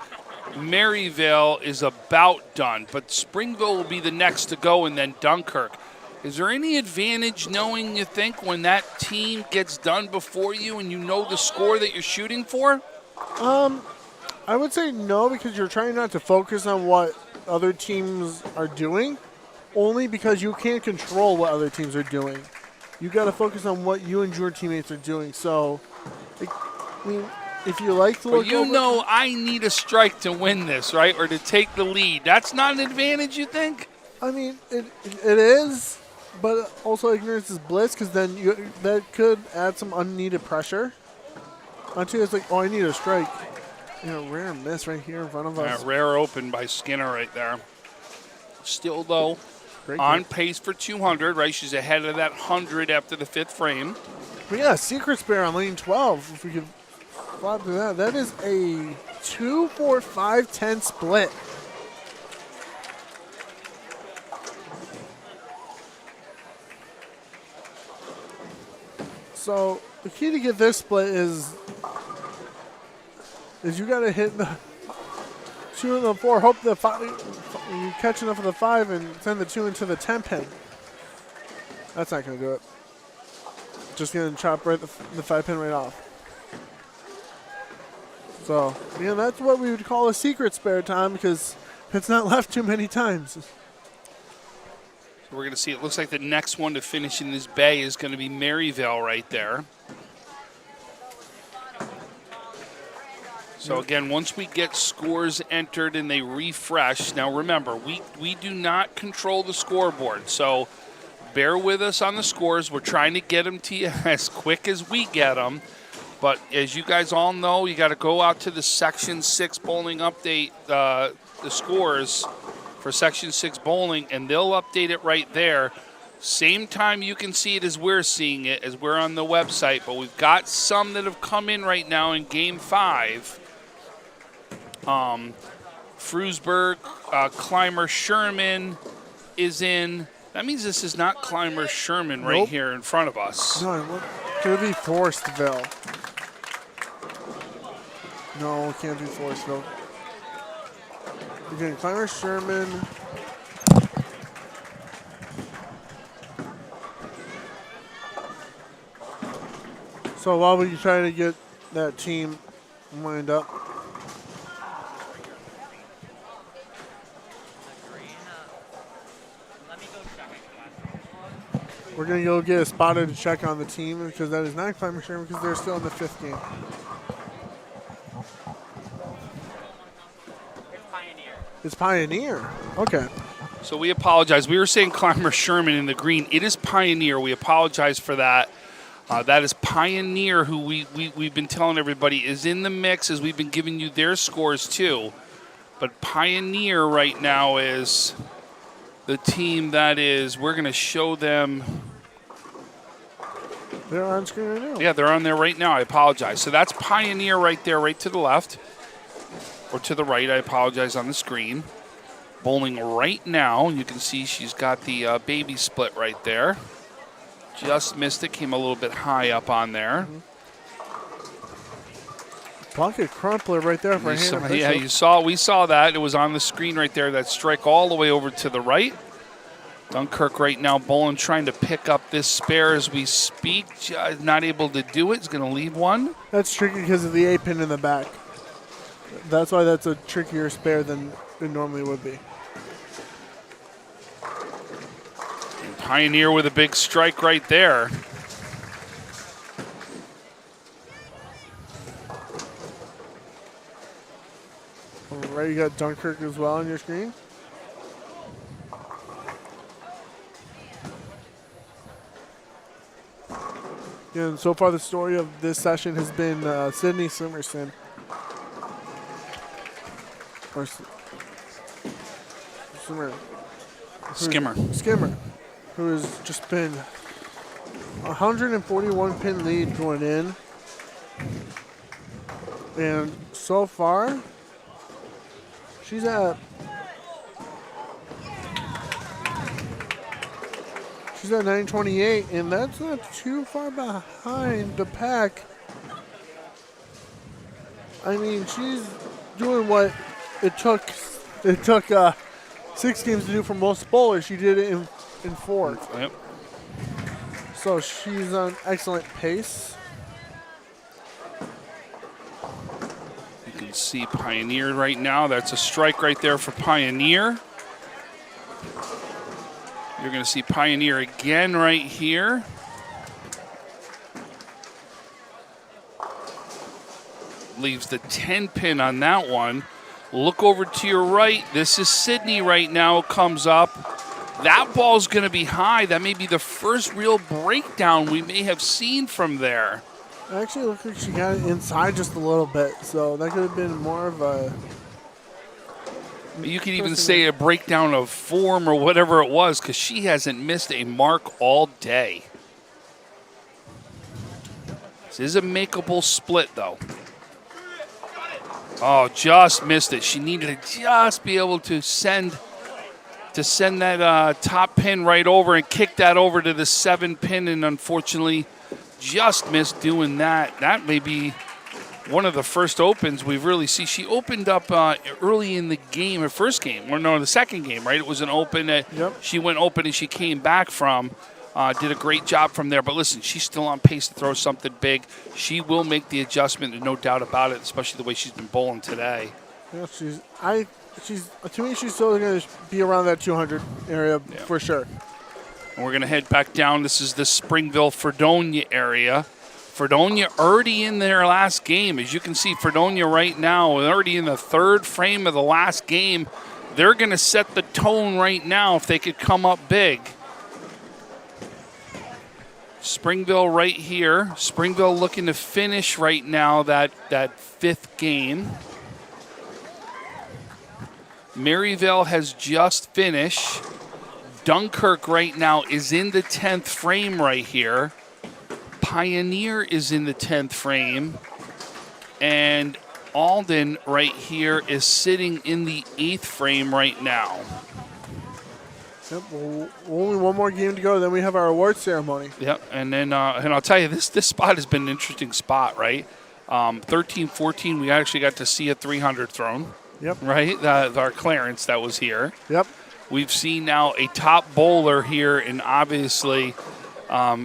Maryville is about done, but Springville will be the next to go, and then Dunkirk. Is there any advantage knowing, you think, when that team gets done before you and you know the score that you're shooting for? I would say no, because you're trying not to focus on what other teams are doing, only because you can't control what other teams are doing. You got to focus on what you and your teammates are doing. So, I mean, if you like to look, you know, I need a strike to win this, right, or to take the lead. That's not an advantage, you think? I mean, it is, but also ignorance is bliss, because then that could add some unneeded pressure onto it's like, oh, I need a strike. You know, rare miss right here in front of us. Rare open by Skinner right there. Still, though, on pace for 200, right? She's ahead of that 100 after the 5th frame. We got a secret spare on lane 12. If we could flop to that. That is a 2-4-5-10 split. So the key to get this split is you got to hit the 2 and the 4. Hope the 5, you catch enough of the 5 and send the 2 into the 10 pin. That's not going to do it. Just going to chop right the 5 pin right off. So, yeah, that's what we would call a secret spare time, because it's not left too many times. So we're going to see, it looks like the next one to finish in this bay is going to be Maryville right there. So again, once we get scores entered and they refresh, now remember, we do not control the scoreboard, so bear with us on the scores. We're trying to get them to you as quick as we get them. But as you guys all know, you got to go out to the Section 6 bowling update, the scores for Section 6 bowling, and they'll update it right there. Same time you can see it as we're seeing it, as we're on the website. But we've got some that have come in right now in Game 5. Frewsburg, Clymer Sherman is in. That means this is not Clymer Sherman right here in front of us. No, Could it be Forestville? No, it can't be Forestville. Again, Clymer Sherman. So while we try to get that team lined up, we're going to go get a spotted check on the team because that is not Clymer Sherman because they're still in the 5th game. It's Pioneer. Okay. So we apologize. We were saying Clymer Sherman in the green. It is Pioneer. We apologize for that. That is Pioneer, who we've been telling everybody is in the mix as we've been giving you their scores too. But Pioneer right now is the team that is, we're going to show them. They're on screen right now. Yeah, they're on there right now. I apologize. So that's Pioneer right there, right to the left. Or to the right, I apologize, on the screen. Bowling right now. You can see she's got the baby split right there. Just missed it. Came a little bit high up on there. Pocket crumpler right there for Hannah Bishop. Yeah, we saw that. It was on the screen right there. That strike all the way over to the right. Dunkirk right now bowling, trying to pick up this spare as we speak. Not able to do it. He's going to leave one. That's tricky because of the A pin in the back. That's why that's a trickier spare than it normally would be. And Pioneer with a big strike right there. All right, you got Dunkirk as well on your screen. And so far the story of this session has been Sydney Simerson. Or Skimmer, who has just been 141 pin lead going in. And so far, she's at 928, and that's not too far behind the pack. I mean, she's doing what it took 6 games to do for most bowlers. She did it in 4. Yep. So she's on excellent pace. You can see Pioneer right now. That's a strike right there for Pioneer. You're going to see Pioneer again right here. Leaves the 10 pin on that one. Look over to your right. This is Sydney right now. Comes up. That ball's going to be high. That may be the first real breakdown we may have seen from there. It actually looked like she got it inside just a little bit, so that could have been more of a... You could even say a breakdown of form or whatever it was, because she hasn't missed a mark all day. This is a makeable split, though. Oh, just missed it. She needed to just be able to send that top pin right over and kick that over to the 7 pin, and unfortunately just missed doing that. That may be one of the first opens we've really seen. She opened up early in the game, her first game, or no, the second game, right? It was an open that she went open and she came back from. Did a great job from there. But listen, she's still on pace to throw something big. She will make the adjustment, and no doubt about it, especially the way she's been bowling today. Yeah, to me, she's still going to be around that 200 area for sure. And we're going to head back down. This is the Springville-Fredonia area. Fredonia already in their last game. As you can see, Fredonia right now, already in the 3rd frame of the last game. They're going to set the tone right now if they could come up big. Springville right here. Springville looking to finish right now that 5th game. Maryville has just finished. Dunkirk right now is in the 10th frame right here. Pioneer is in the 10th frame. And Alden right here is sitting in the 8th frame right now. Yep, well, only one more game to go, then we have our award ceremony. Yep, and then and I'll tell you, this spot has been an interesting spot, right? 13-14, we actually got to see a 300 thrown. Yep. Right, our Clarence that was here. Yep. We've seen now a top bowler here, and obviously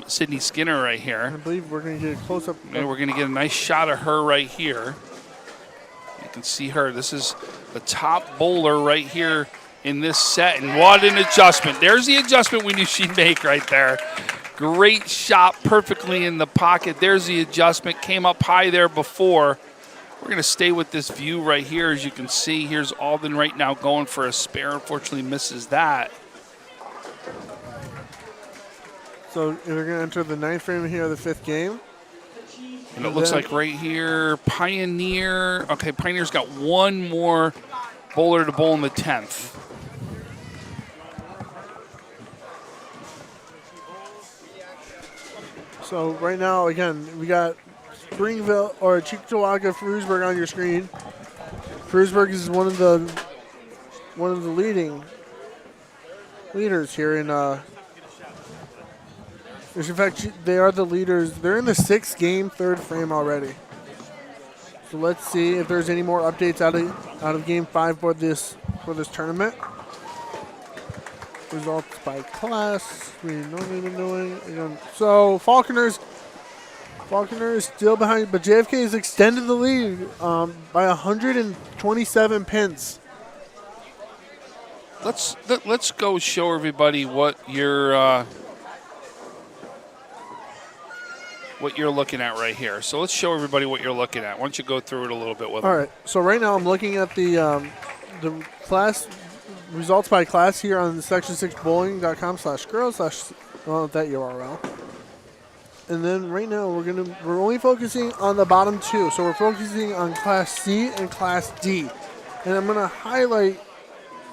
Sydney Skinner right here. I believe we're going to get a close-up. And we're going to get a nice shot of her right here. You can see her. This is the top bowler right here in this set, and what an adjustment. There's the adjustment we knew she'd make right there. Great shot, perfectly in the pocket. There's the adjustment. Came up high there before. We're going to stay with this view right here. As you can see, here's Alden right now going for a spare. Unfortunately, misses that. So we're going to enter the 9th frame here of the 5th game. And it looks like right here, Pioneer. Okay, Pioneer's got one more bowler to bowl in the 10th. So right now, again, we got Springville or Cheektowaga Frewsburg on your screen. Frewsburg is one of the leaders here in. In fact, they are the leaders. They're in the 6th game, 3rd frame already. So let's see if there's any more updates out of Game 5 for this tournament. Results by class. We normally been doing. Again. So Faulkner is still behind, but JFK has extended the lead by 127 pins. Let's go show everybody what you're looking at right here. So let's show everybody what you're looking at. Why don't you go through it a little bit with them? All right. So right now I'm looking at the class results by class here on section6bowling.com/girls/ that URL. And then right now we're only focusing on the bottom 2. So we're focusing on Class C and Class D. And I'm gonna highlight.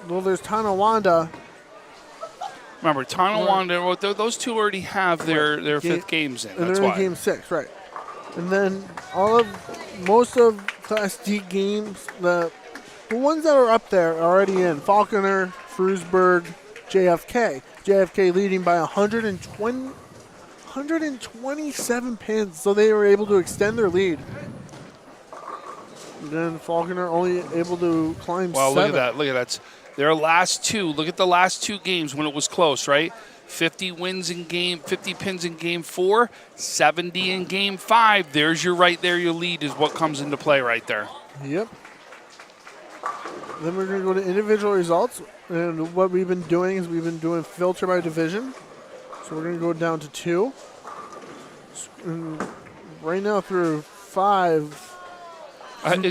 Well, there's Tonawanda. Remember, Tonawanda, those two already have their 5th games in. And That's they're why. in Game 6, right? And then most of Class D games, the ones that are up there are already in. Faulkner, Frewsburg, JFK. JFK leading by 127 pins, so they were able to extend their lead. And then Faulkner only able to climb 7. Look at that. Look at that. Their last 2. Look at the last 2 games when it was close, right? 50 pins in Game 4, 70 in Game 5. There's your lead is what comes into play right there. Yep. Then we're going to go to individual results. And what we've been doing is we've been doing filter by division. So we're going to go down to 2. And right now through 5.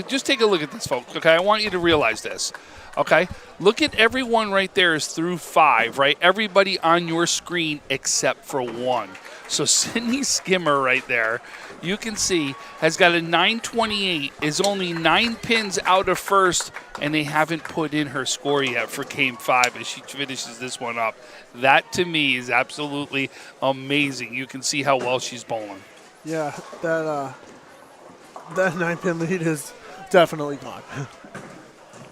Just take a look at this, folks. Okay, I want you to realize this. Okay, look at everyone right there is through 5, right? Everybody on your screen except for 1. So Sydney Skimmer right there, you can see, has got a 928, is only 9 pins out of first, and they haven't put in her score yet for Game 5 as she finishes this one up. That, to me, is absolutely amazing. You can see how well she's bowling. Yeah, that 9-pin lead is definitely gone.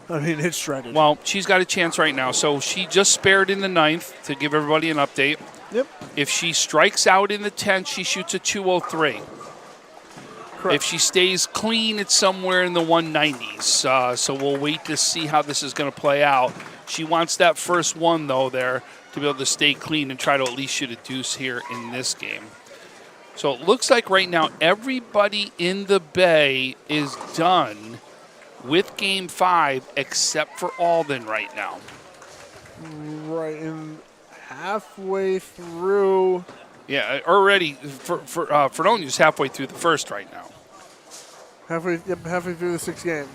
I mean, it's shredded. Well, she's got a chance right now. So she just spared in the 9th to give everybody an update. Yep. If she strikes out in the 10th, she shoots a 203. Correct. If she stays clean, it's somewhere in the 190s. So we'll wait to see how this is going to play out. She wants that first one, though, there to be able to stay clean and try to at least shoot a deuce here in this game. So it looks like right now everybody in the Bay is done with Game 5 except for Alden right now. Right, and halfway through. Yeah, already Fredonia's halfway through the first right now. Halfway through the 6th game.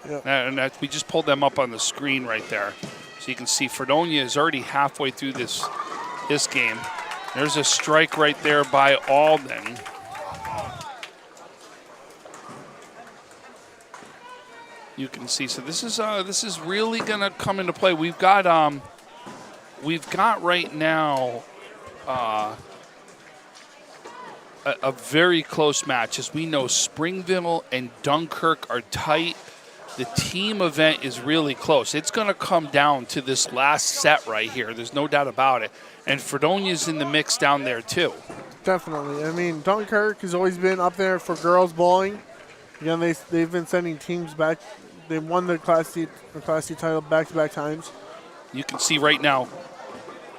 Yep. And we just pulled them up on the screen right there. So you can see Fredonia is already halfway through this game. There's a strike right there by Alden. You can see. So this is really going to come into play. We've got right now a very close match. As we know, Springville and Dunkirk are tight. the team event is really close. It's going to come down to this last set right here. There's no doubt about it. And Fredonia's in the mix down there, too. Definitely. I mean, Dunkirk has always been up there for girls bowling. Again, they've been sending teams back. They won the Class C title back-to-back times. You can see right now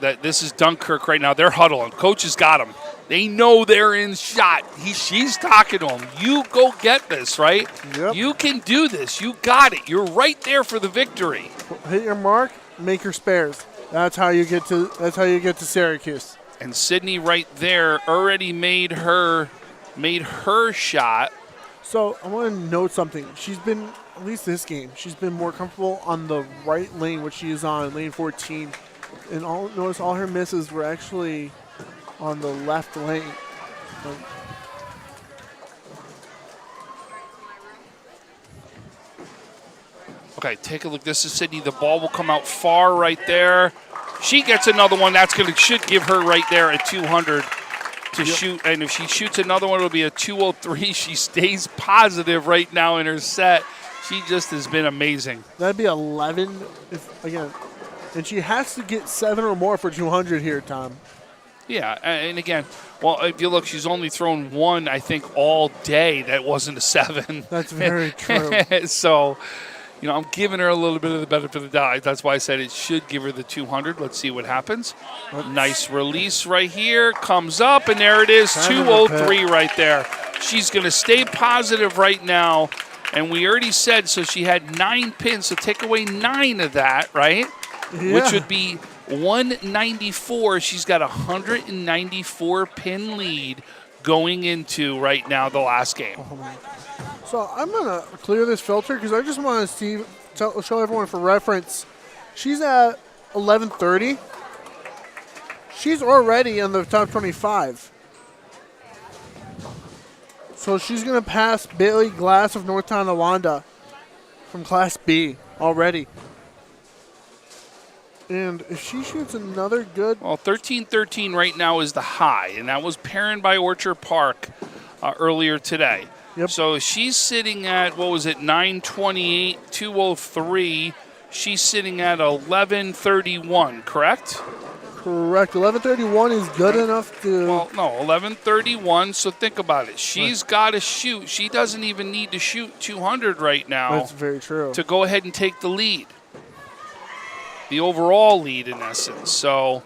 that this is Dunkirk right now. They're huddling. Coach has got them. They know they're in shot. She's talking to them. You go get this, right? Yep. You can do this. You got it. You're right there for the victory. Hit your mark, make your spares. That's how you get to Syracuse. And Sydney right there already made her shot. So I want to note something. She's been, at least this game, she's been more comfortable on the right lane, which she is on, lane 14. And notice all her misses were actually on the left lane. Okay, take a look. This is Sydney. The ball will come out far right there. She gets another one. Should give her right there a 200 to shoot. And if she shoots another one, it'll be a 203. She stays positive right now in her set. She just has been amazing. That'd be 11 and she has to get 7 or more for 200 here, Tom. Yeah, and again, well, if you look, she's only thrown one, I think, all day that wasn't a 7. That's very true. So, I'm giving her a little bit of the benefit of the doubt. That's why I said it should give her the 200. Let's see what happens. Nice release right here. Comes up, and there it is, 203 right there. She's going to stay positive right now. And we already said, so she had 9 pins, so take away 9 of that, right? Yeah. Which would be 194. She's got a 194 pin lead going into right now the last game. So I'm going to clear this filter because I just want to show everyone for reference. She's at 1130. She's already in the top 25. So she's going to pass Bailey Glass of North Tonawanda from Class B already. And if she shoots another good... Well, 13-13 right now is the high, and that was Perrin by Orchard Park earlier today. Yep. So she's sitting at, 928, 203. She's sitting at 1131, correct? Correct. 1131 is good enough to... Well, no, 1131, so think about it. She's got to shoot. She doesn't even need to shoot 200 right now. That's very true. To go ahead and take the lead. The overall lead, in essence. So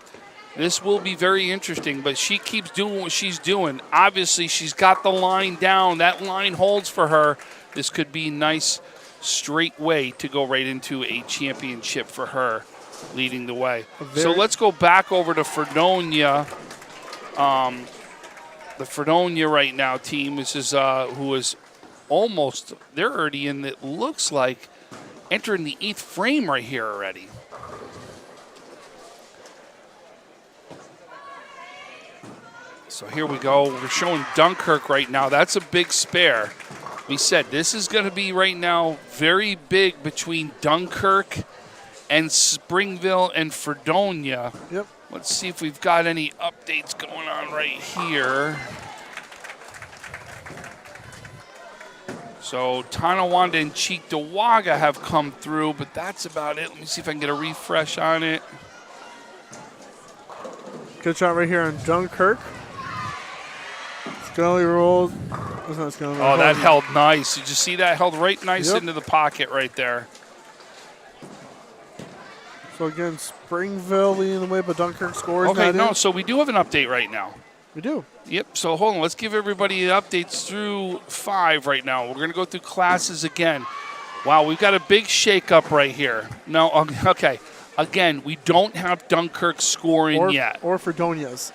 this will be very interesting, but she keeps doing what she's doing. Obviously, she's got the line down. That line holds for her. This could be a nice, straight way to go right into a championship for her, leading the way. So let's go back over to Fredonia. The Fredonia right now team, this is who is almost, they're already in, it looks like, entering the 8th frame right here already. So here we go. We're showing Dunkirk right now. That's a big spare. We said this is going to be right now very big between Dunkirk and Springville and Fredonia. Yep. Let's see if we've got any updates going on right here. So Tonawanda and Cheektowaga have come through, but that's about it. Let me see if I can get a refresh on it. Good shot right here on Dunkirk. Scully rolls. Oh, that held nice. Did you see that? Held right nice into the pocket right there. So again, Springville leading the way, but Dunkirk scores. Okay, so we do have an update right now. We do. Yep, so hold on. Let's give everybody updates through 5 right now. We're going to go through classes again. Wow, we've got a big shakeup right here. No, okay. Again, we don't have Dunkirk scoring yet. Or Fredonia's.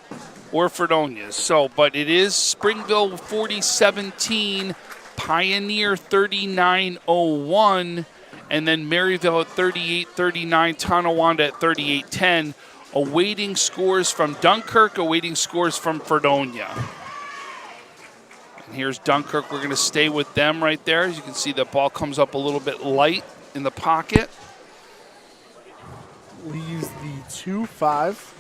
So, but it is Springville 40-17, Pioneer 39-01, and then Maryville at 38-39, Tonawanda at 38-10. Awaiting scores from Dunkirk, awaiting scores from Fredonia. And here's Dunkirk. We're going to stay with them right there. As you can see, the ball comes up a little bit light in the pocket. Leaves the 2-5.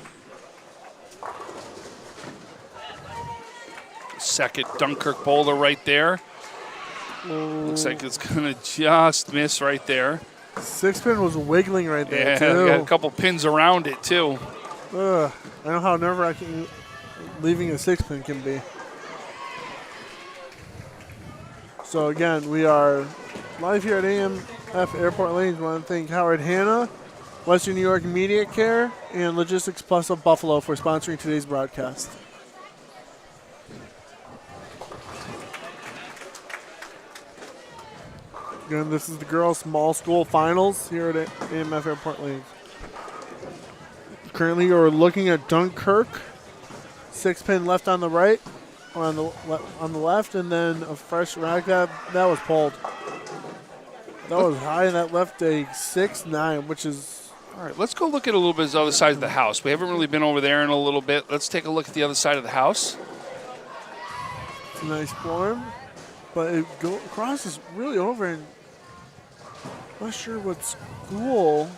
Second Dunkirk bowler right there. Looks like it's going to just miss right there. 6-pin was wiggling right there, Yeah, too. got a couple pins around it, too. Ugh, I know how nerve-wracking leaving a 6-pin can be. So, again, we are live here at AMF Airport Lanes. I want to thank Howard Hanna, Western New York Media Care, and Logistics Plus of Buffalo for sponsoring today's broadcast. Again, this is the girls' small school finals here at AMF Airport Lanes. Currently, you're looking at Dunkirk. 6-pin left on the right, or on the left, and then a fresh rack that was pulled. That was high, and that left a 6-9, which is. All right, let's go look at a little bit of the other side of the house. We haven't really been over there in a little bit. Let's take a look at the other side of the house. It's a nice form, but it crosses really over, and not sure what school.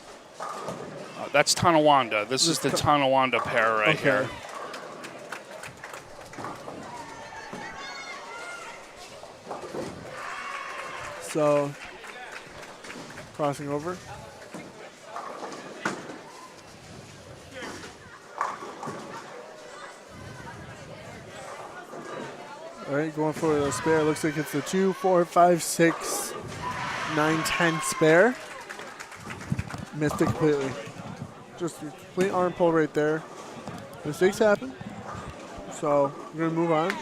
That's Tonawanda. This is the Tonawanda pair right here. So, crossing over. All right, going for the spare. Looks like it's a 2, 4, 5, 6, 9, 10 spare. Missed it completely. Just a complete arm pull right there. Mistakes happen. So we're going to move on.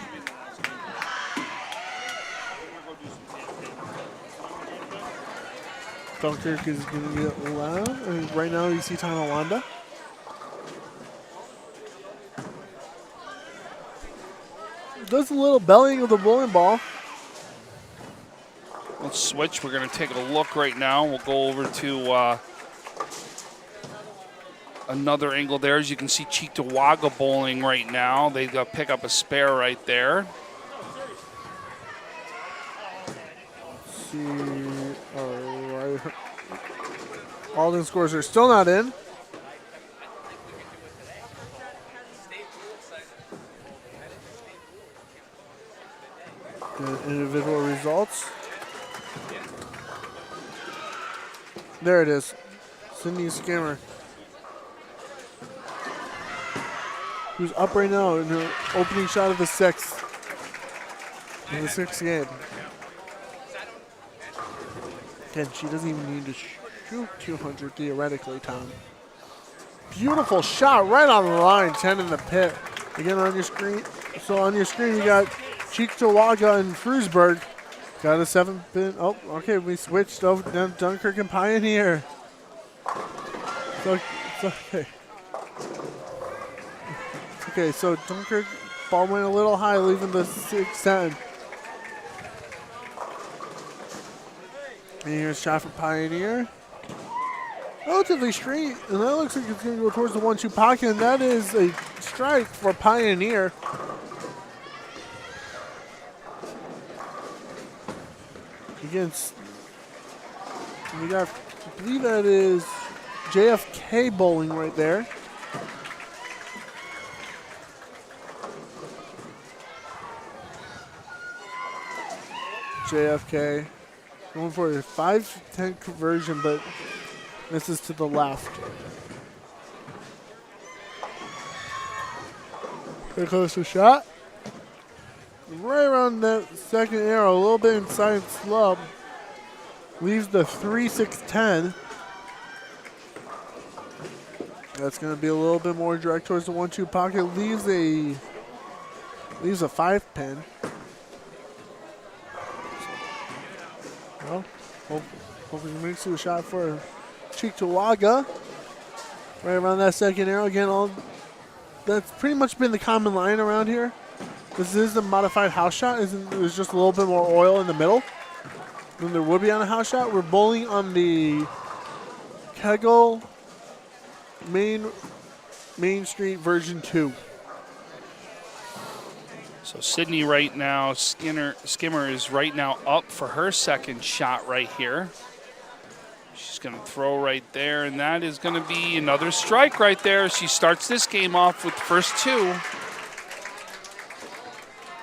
Dunkirk is going to get loud. And right now you see Tonawanda. Does a little bellying of the bowling ball. Let's switch. We're going to take a look right now. We'll go over to another angle there. As you can see, Cheektowaga bowling right now. They got pick up a spare right there. Let's see. All right. Alden scores are still not in. The individual results. There it is. Sydney Skimmer, who's up right now in her opening shot of the sixth. In the sixth game. Again, she doesn't even need to shoot 200 theoretically, Tom. Beautiful shot right on the line, 10 in the pit. Again on your screen. So on your screen you got Cheektowaga and Frewsburg. Got a 7-pin. Oh, okay, we switched over to Dunkirk and Pioneer. It's okay. Okay, so Dunkirk ball went a little high, leaving the 6-10. And here's a shot for Pioneer. Relatively straight, and that looks like it's going to go towards the 1-2 pocket, and that is a strike for Pioneer. Against, we got, I believe that is JFK bowling right there. JFK going for a 5-10 conversion, but misses to the left. Very close to shot. Right around that second arrow, a little bit inside slub. Leaves the 3-6-10. That's going to be a little bit more direct towards the 1-2 pocket. Leaves a 5-pin. Well, hopefully he makes it a shot for Cheektowaga. Right around that second arrow. Again, that's pretty much been the common line around here. This is a modified house shot. There's just a little bit more oil in the middle than there would be on a house shot. We're bowling on the Kegel Main Street version 2. So Sydney right now, Skimmer is right now up for her second shot right here. She's going to throw right there, and that is going to be another strike right there. She starts this game off with the first 2.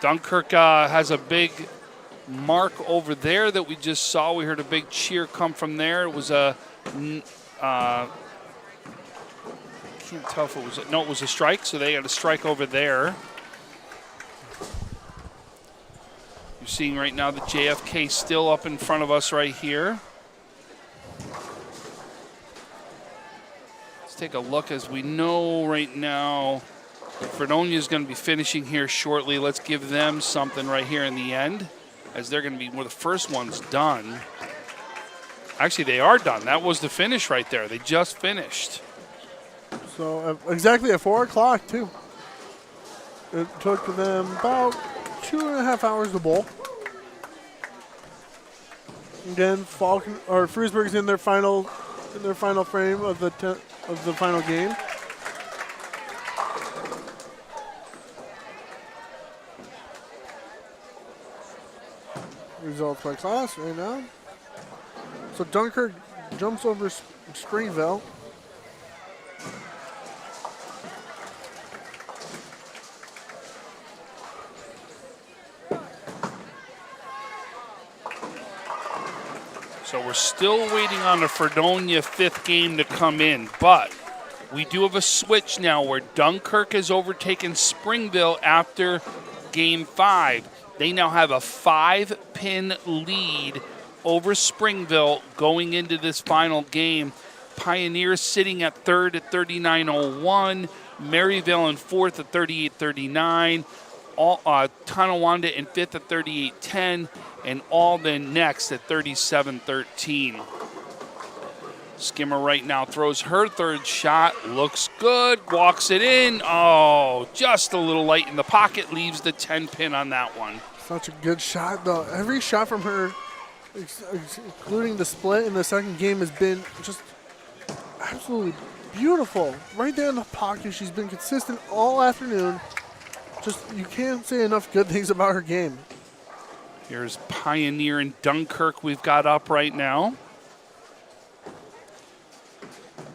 Dunkirk has a big mark over there that we just saw. We heard a big cheer come from there. It was a, can't tell if it was, no, it was a strike, so they got a strike over there. You're seeing right now the JFK still up in front of us right here. Let's take a look. As we know right now, Fredonia is going to be finishing here shortly. Let's give them something right here in the end, as they're going to be one of the first ones done. Actually, they are done. That was the finish right there. They just finished. So exactly at 4 o'clock, too. It took them about 2.5 hours to bowl. Again, Frewsburg's in their final frame of the final game. Results by class right now. So Dunkirk jumps over Springville. So we're still waiting on the Fredonia 5th game to come in, but we do have a switch now where Dunkirk has overtaken Springville after Game 5. They now have a 5-pin lead over Springville going into this final game. Pioneers sitting at 3rd at 39.01. Maryville in 4th at 38.39. Tonawanda in 5th at 38.10. And Alden next at 37.13. Skimmer right now throws her 3rd shot. Looks good. Walks it in. Oh, just a little light in the pocket. Leaves the 10-pin on that one. Such a good shot, though. Every shot from her, including the split in the second game, has been just absolutely beautiful. Right there in the pocket. She's been consistent all afternoon. Just, you can't say enough good things about her game. Here's Pioneer and Dunkirk we've got up right now.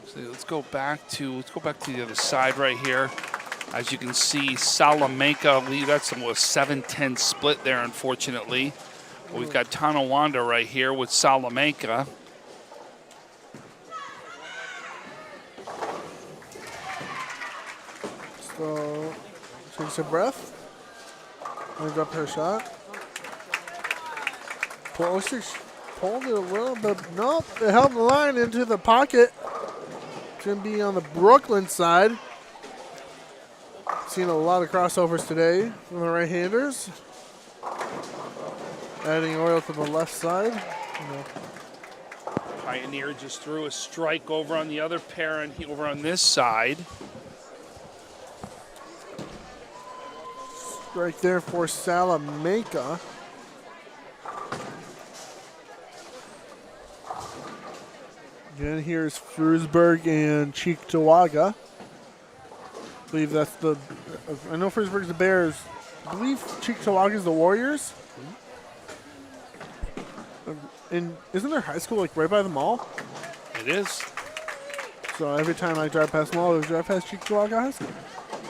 So let's go back to the other side right here. As you can see, Salamanca, that's a 7-10 split there, unfortunately. But we've got Tonawanda right here with Salamanca. So, takes a breath. Lines up her shot. Pulled it a little bit. Nope, it held the line into the pocket. It's going to be on the Brooklyn side. Seen a lot of crossovers today from the right-handers. Adding oil to the left side. Pioneer just threw a strike over on the other pair and over on this side. Strike there for Salamanca. Again, here's Frewsburg and Cheektowaga. I believe that's the. I know Frewsburg's the Bears. I believe Cheektowaga the Warriors. And isn't there high school like right by the mall? It is. So every time I drive past the mall, I drive past Cheektowaga High School.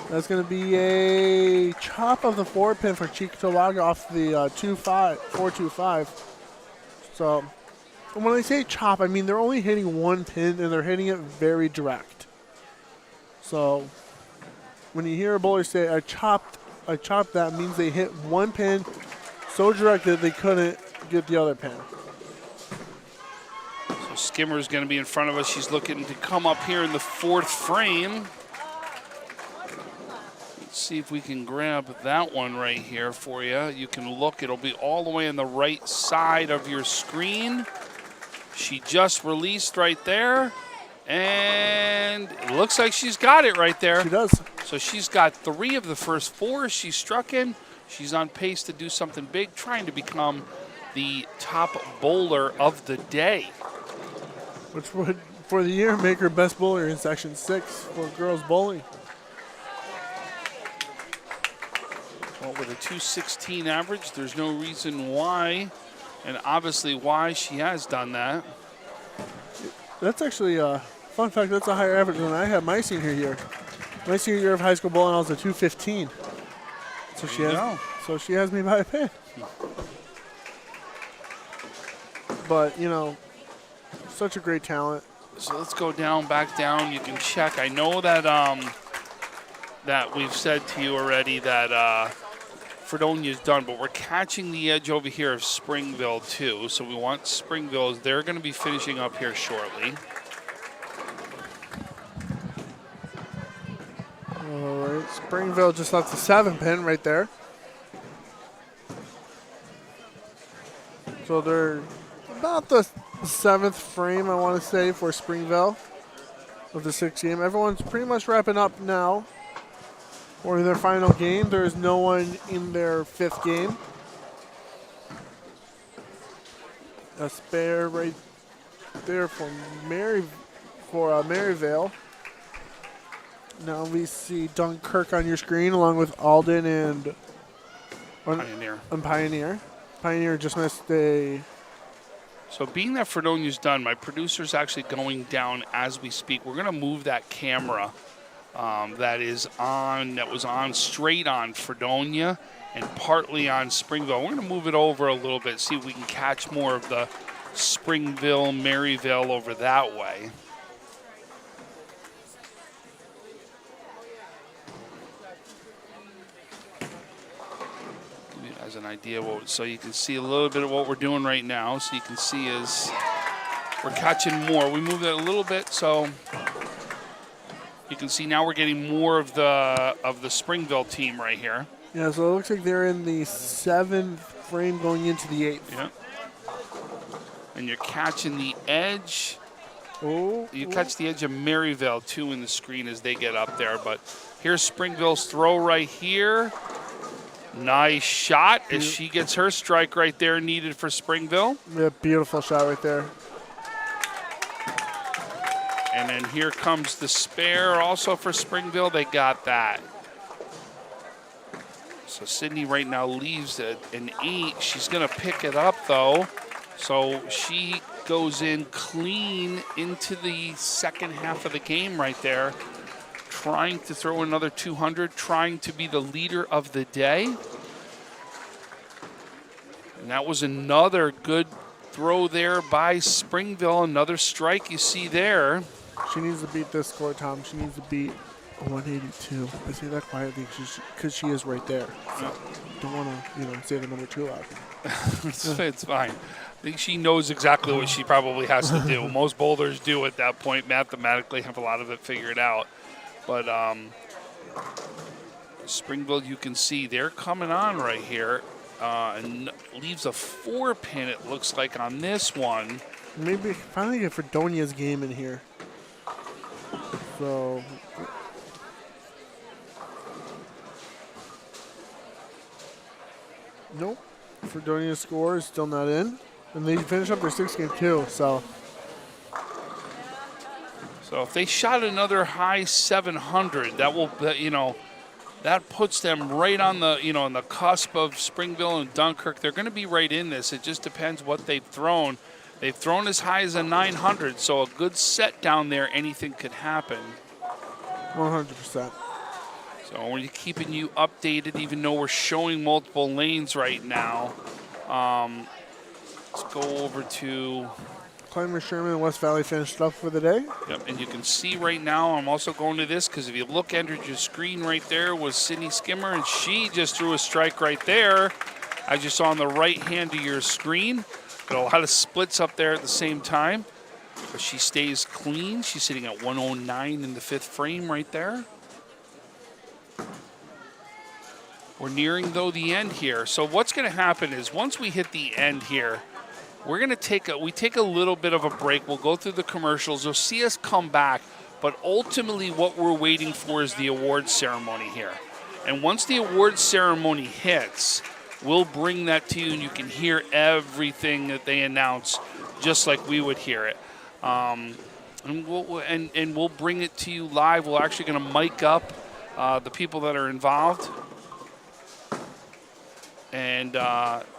That's going to be a chop of the 4-pin for Cheektowaga off the 4-2-5. So. And when I say chop, I mean they're only hitting 1 pin and they're hitting it very direct. So when you hear a bowler say, I chopped that, means they hit 1 pin so direct that they couldn't get the other pin. So Skimmer's going to be in front of us. She's looking to come up here in the 4th frame. Let's see if we can grab that one right here for you. You can look. It'll be all the way on the right side of your screen. She just released right there, and it looks like she's got it right there. She does. So she's got 3 of the first 4 she struck in. She's on pace to do something big, trying to become the top bowler of the day. Which would, for the year, make her best bowler in Section 6 for girls bowling. Well, with a 216 average, there's no reason why. And obviously why she has done that. That's actually a fun fact. That's a higher average than I had my senior year. My senior year of high school bowling, I was a 215. So she has me by a pin. but such a great talent. So let's go back down. You can check. I know that that we've said to you already that Fredonia's done, but we're catching the edge over here of Springville too. So we want Springville. They're going to be finishing up here shortly. All right, Springville just left the 7 pin right there. So they're about the 7th frame, I want to say, for Springville of the 6th game. Everyone's pretty much wrapping up now for their final game. There is no one in their 5th game. A spare right there for Maryvale. Now we see Dunkirk on your screen along with Alden and Pioneer. Pioneer just missed a... So being that Fredonia's done, my producer's actually going down as we speak. We're going to move that camera that was on straight on Fredonia and partly on Springville. We're going to move it over a little bit, see if we can catch more of the Springville, Maryvale over that way. As an idea, so you can see a little bit of what we're doing right now. So you can see is we're catching more. We moved it a little bit, so you can see now we're getting more of the Springville team right here. Yeah, so it looks like they're in the 7th frame going into the 8th. Yeah. And you're catching the edge. You catch the edge of Maryvale too in the screen as they get up there. But here's Springville's throw right here. Nice shot as she gets her strike right there needed for Springville. Yeah, beautiful shot right there. And then here comes the spare also for Springville. They got that. So Sydney right now leaves an 8. She's going to pick it up, though. So she goes in clean into the second half of the game right there, trying to throw another 200, trying to be the leader of the day. And that was another good throw there by Springville. Another strike you see there. She needs to beat this score, Tom. She needs to beat a 182. I say that quietly because she is right there. So don't want to, say the number 2 loud. It's fine. I think she knows exactly what she probably has to do. Most bowlers do at that point mathematically, have a lot of it figured out. But Springville, you can see they're coming on right here and leaves a 4 pin, it looks like, on this one. Maybe finally get Fredonia's game in here. So nope. Fredonia's score is still not in. And they finish up their 6th game too, so if they shot another high 700, that will, that puts them right on the, on the cusp of Springville and Dunkirk. They're going to be right in this. It just depends what they've thrown. They've thrown as high as a 900, so a good set down there, anything could happen. 100%. So we're keeping you updated, even though we're showing multiple lanes right now. Let's go over to Clymer Sherman and West Valley finished up for the day. Yep, and you can see right now, I'm also going to this because if you look under your screen right there was Sydney Skimmer, and she just threw a strike right there, as you saw on the right hand of your screen. Got a lot of splits up there at the same time, but she stays clean. She's sitting at 109 in the 5th frame right there. We're nearing, though, the end here. So what's going to happen is once we hit the end here, we're going to take a little bit of a break. We'll go through the commercials. You'll see us come back, but ultimately what we're waiting for is the awards ceremony here. And once the awards ceremony hits, we'll bring that to you, and you can hear everything that they announce, just like we would hear it. And we'll bring it to you live. We're actually going to mic up the people that are involved. And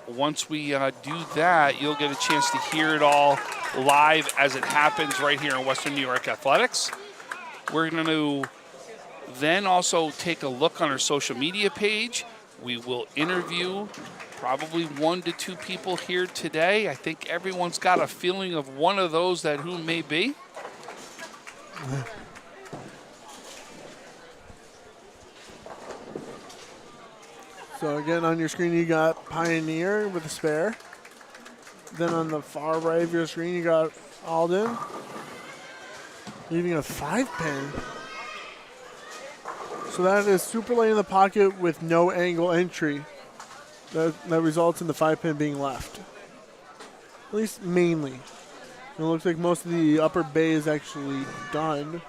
once we do that, you'll get a chance to hear it all live as it happens right here in Western New York Athletics. We're going to then also take a look on our social media page. We will interview probably 1 to 2 people here today. I think everyone's got a feeling of one of those that who may be. So again, on your screen you got Pioneer with a spare. Then on the far right of your screen you got Alden, leaving a 5-pin. So that is super late in the pocket with no angle entry. That results in the 5-pin being left. At least mainly. It looks like most of the upper bay is actually done.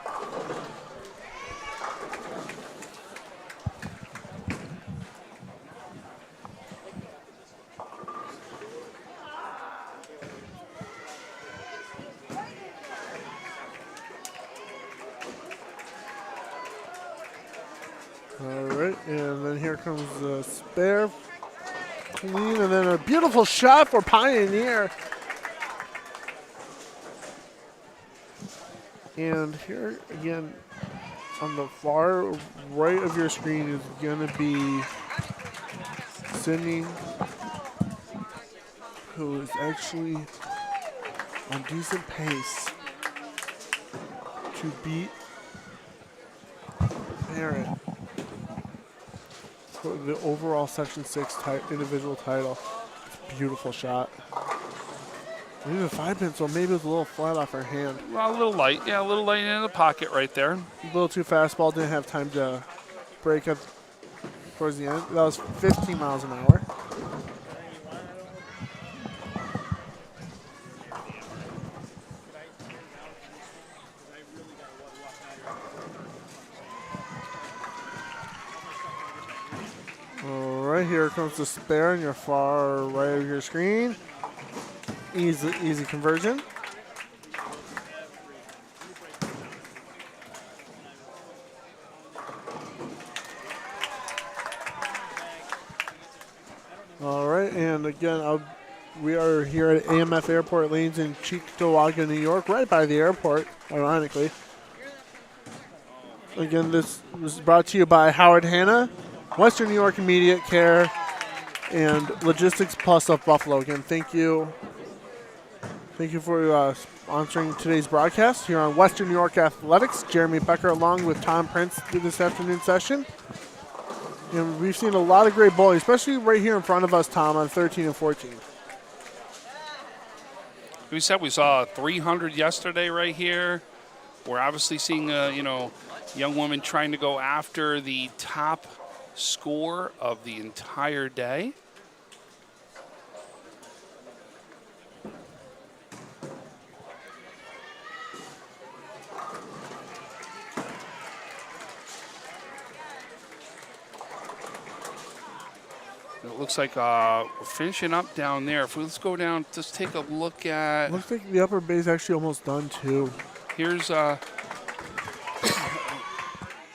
All right, and then here comes the spare. Clean, and then a beautiful shot for Pioneer. And here again, on the far right of your screen is going to be Sydney, who is actually on decent pace to beat Barrett for the overall Section 6 individual title. Beautiful shot. Maybe a 5-pin, so maybe it was a little flat off her hand. Well, a little light. Yeah, a little light in the pocket right there. A little too fastball. Didn't have time to break up towards the end. That was 15 miles an hour. All right, here comes the spare on your far right of your screen. Easy conversion. All right, and again, we are here at AMF Airport Lanes in Cheektowaga, New York, right by the airport, ironically. Again, this was brought to you by Howard Hanna, Western New York Immediate Care, and Logistics Plus of Buffalo. Again, thank you. Thank you for sponsoring today's broadcast here on Western New York Athletics. Jeremy Becker along with Tom Prince through this afternoon session. And we've seen a lot of great bowling, especially right here in front of us, Tom, on 13 and 14. We said we saw 300 yesterday right here. We're obviously seeing young women trying to go after the top score of the entire day. It looks like we're finishing up down there. Let's go down, just take a look at. Looks like the upper bay is actually almost done too. Here's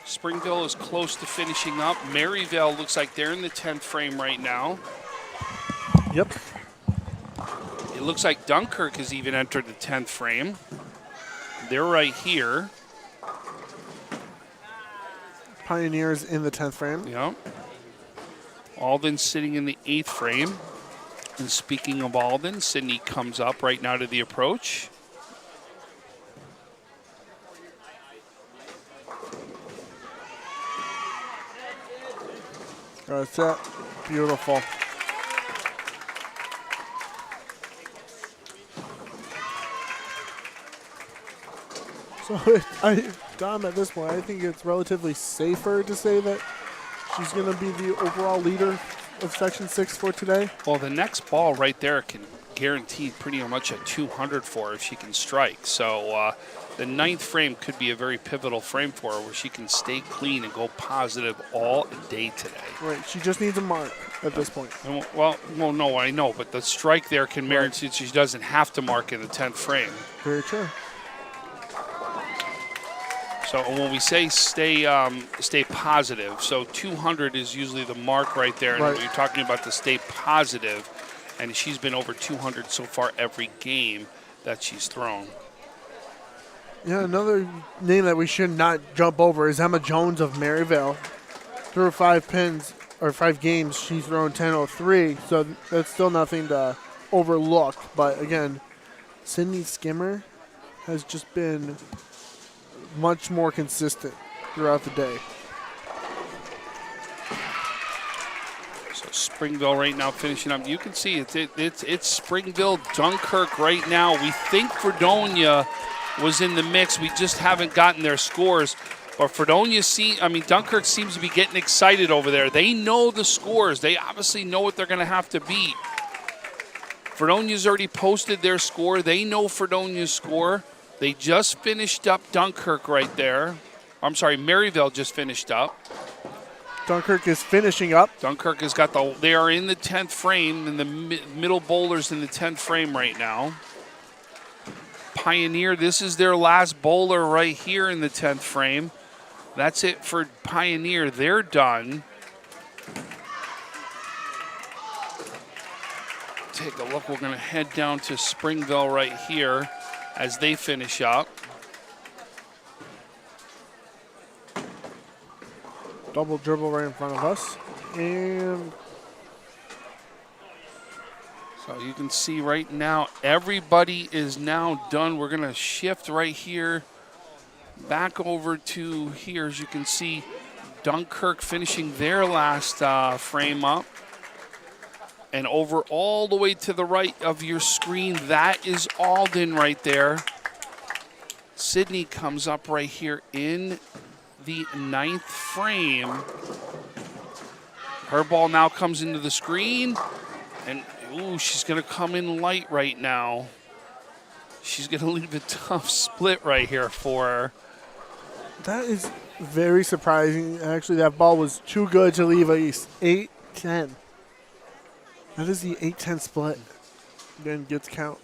Springville is close to finishing up. Maryville looks like they're in the 10th frame right now. Yep. It looks like Dunkirk has even entered the 10th frame. They're right here. Pioneers in the 10th frame. Yep. Alden sitting in the 8th frame. And speaking of Alden, Sydney comes up right now to the approach. That's that. Beautiful. So, Dom, at this point, I think it's relatively safer to say that she's going to be the overall leader of Section 6 for today. Well, the next ball right there can guarantee pretty much a 200 for her if she can strike. So the 9th frame could be a very pivotal frame for her where she can stay clean and go positive all day today. Right. She just needs a mark at this point. Well, no, I know, but the strike there can merit she doesn't have to mark in the 10th frame. Very true. So when we say stay positive, so 200 is usually the mark right there. And right. You're talking about the stay positive, and she's been over 200 so far every game that she's thrown. Yeah, another name that we should not jump over is Emma Jones of Maryville. Threw 5 pins or 5 games, she's thrown 10.03, so that's still nothing to overlook. But again, Sydney Skimmer has just been much more consistent throughout the day. So Springville right now finishing up. You can see it's Springville, Dunkirk right now. We think Fredonia was in the mix. We just haven't gotten their scores. But Dunkirk seems to be getting excited over there. They know the scores. They obviously know what they're going to have to beat. Fredonia's already posted their score. They know Fredonia's score. They just finished up Dunkirk right there. I'm sorry, Maryville just finished up. Dunkirk is finishing up. Dunkirk has got they are in the 10th frame, and the middle bowlers in the 10th frame right now. Pioneer, this is their last bowler right here in the 10th frame. That's it for Pioneer. They're done. Take a look. We're going to head down to Springville right here as they finish up. Double dribble right in front of us. And so you can see right now, everybody is now done. We're going to shift right here back over to here. As you can see, Dunkirk finishing their last frame up. And over all the way to the right of your screen, that is Alden right there. Sydney comes up right here in the 9th frame. Her ball now comes into the screen. And, ooh, she's going to come in light right now. She's going to leave a tough split right here for her. that is very surprising. Actually, that ball was too good to leave a 8-10. That is the 8-10 split. Then gets count.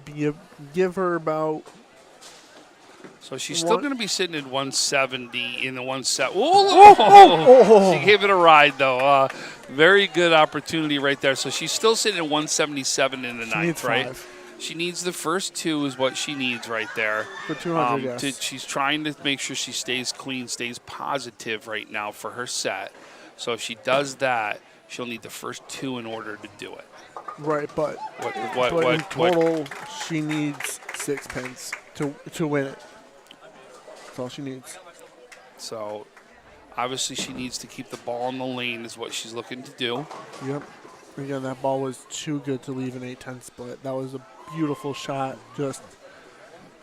Give her about. So she's still going to be sitting at 170 in the 170. Oh! She gave it a ride, though. Very good opportunity right there. So she's still sitting at 177 in the ninth, right? She needs the first 2 is what she needs right there. For 200, yes. She's trying to make sure she stays clean, stays positive right now for her set. So if she does that, she'll need the first 2 in order to do it. Right, but in total, she needs 6 pins to win it. That's all she needs. So obviously she needs to keep the ball in the lane is what she's looking to do. Yep. Again, that ball was too good to leave an 8-10 split. That was a beautiful shot. Just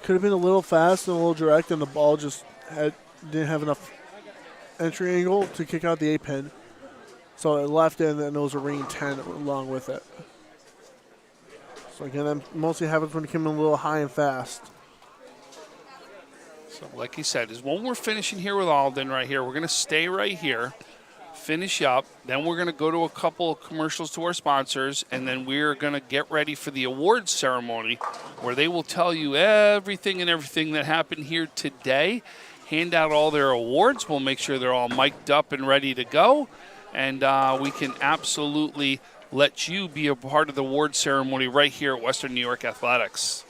could have been a little fast and a little direct, and the ball just didn't have enough entry angle to kick out the 8-pin. So it left in, and it was a ring 10 along with it. So again, that mostly happens when you come in a little high and fast. So like he said, is when we're finishing here with Alden right here, we're going to stay right here, finish up, then we're going to go to a couple of commercials to our sponsors, and then we're going to get ready for the awards ceremony where they will tell you everything that happened here today, hand out all their awards. We'll make sure they're all mic'd up and ready to go, and we can absolutely let you be a part of the award ceremony right here at Western New York Athletics.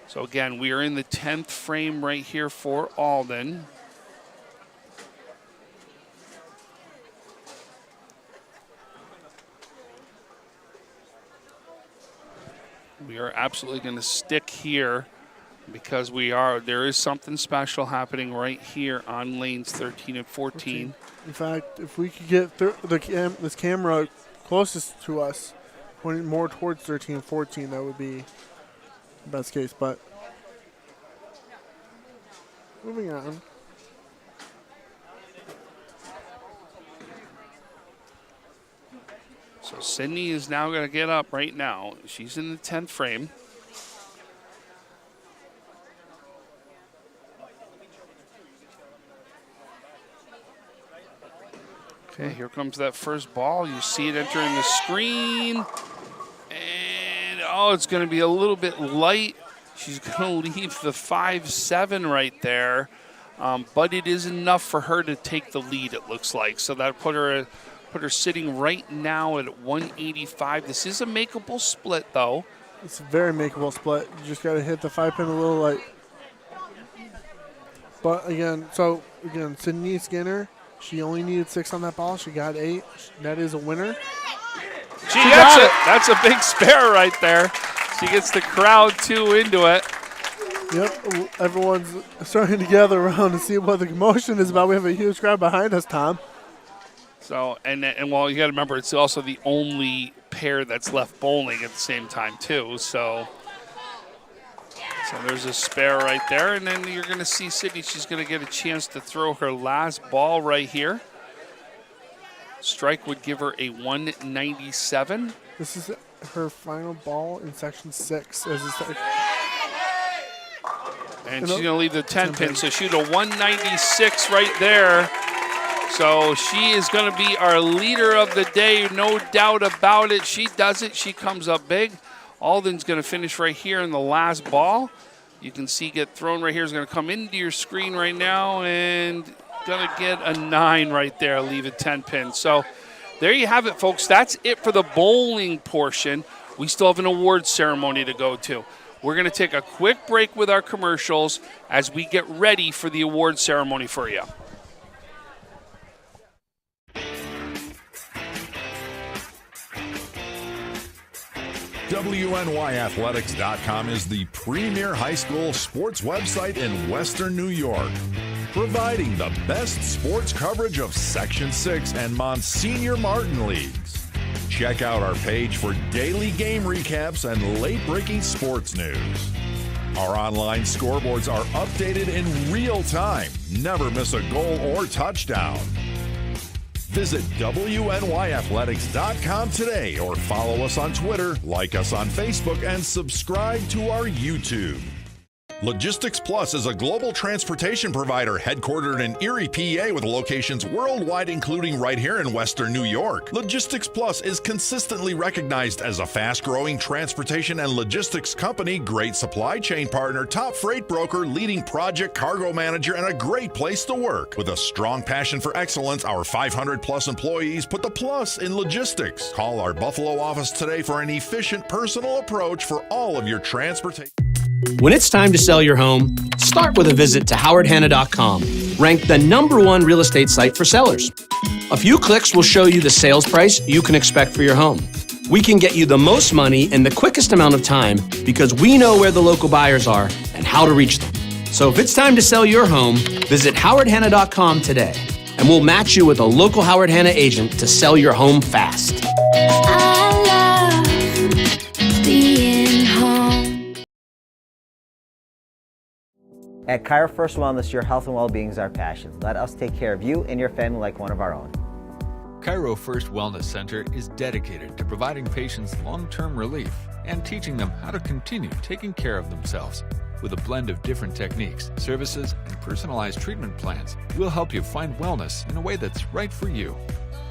So again, we are in the 10th frame right here for Alden. We are absolutely going to stick here because there is something special happening right here on lanes 13 and 14. In fact, if we could get this camera closest to us, pointing more towards 13 and 14, that would be the best case. But moving on. So Sydney is now going to get up right now. She's in the 10th frame. Okay, here comes that first ball. You see it entering the screen. And, it's going to be a little bit light. She's going to leave the 5-7 right there. But it is enough for her to take the lead, it looks like. So that put her sitting right now at 185. This is a makeable split, though. It's a very makeable split. You just got to hit the 5-pin a little light. But again, Sydney Skinner She only needed 6 on that ball. She got 8. That is a winner. She gets it. That's a big spare right there. She gets the crowd, too, into it. Yep, everyone's starting to gather around to see what the commotion is about. We have a huge crowd behind us, Tom. So, and well, you got to remember, it's also the only pair that's left bowling at the same time, too. So there's a spare right there. And then you're going to see Sydney. She's going to get a chance to throw her last ball right here. Strike would give her a 197. This is her final ball in section 6. And she's going to leave the 10 pin, so shoot a 196 right there. So she is going to be our leader of the day, no doubt about it. She does it. She comes up big. Alden's going to finish right here in the last ball. You can see get thrown right here. Is going to come into your screen right now and going to get a 9 right there, leave a 10 pin. So there you have it, folks. That's it for the bowling portion. We still have an awards ceremony to go to. We're going to take a quick break with our commercials as we get ready for the awards ceremony for you. WNYathletics.com is the premier high school sports website in Western New York, providing the best sports coverage of Section 6 and Monsignor Martin leagues. Check out our page for daily game recaps and late-breaking sports news. Our online scoreboards are updated in real time. Never miss a goal or touchdown. Visit WNYathletics.com today or follow us on Twitter, like us on Facebook, and subscribe to our YouTube. Logistics Plus is a global transportation provider headquartered in Erie, PA with locations worldwide, including right here in Western New York. Logistics Plus is consistently recognized as a fast-growing transportation and logistics company, great supply chain partner, top freight broker, leading project cargo manager, and a great place to work. With a strong passion for excellence, our 500-plus employees put the plus in logistics. Call our Buffalo office today for an efficient, personal approach for all of your transportation. When it's time to sell your home, start with a visit to howardhanna.com, ranked the #1 real estate site for sellers. A few clicks will show you the sales price you can expect for your home. We can get you the most money in the quickest amount of time because we know where the local buyers are and how to reach them. So if it's time to sell your home, visit howardhanna.com today, and we'll match you with a local Howard Hanna agent to sell your home fast. I love being home. At Cairo First Wellness, your health and well-being is our passion. Let us take care of you and your family like one of our own. Cairo First Wellness Center is dedicated to providing patients long-term relief and teaching them how to continue taking care of themselves. With a blend of different techniques, services, and personalized treatment plans, we'll help you find wellness in a way that's right for you.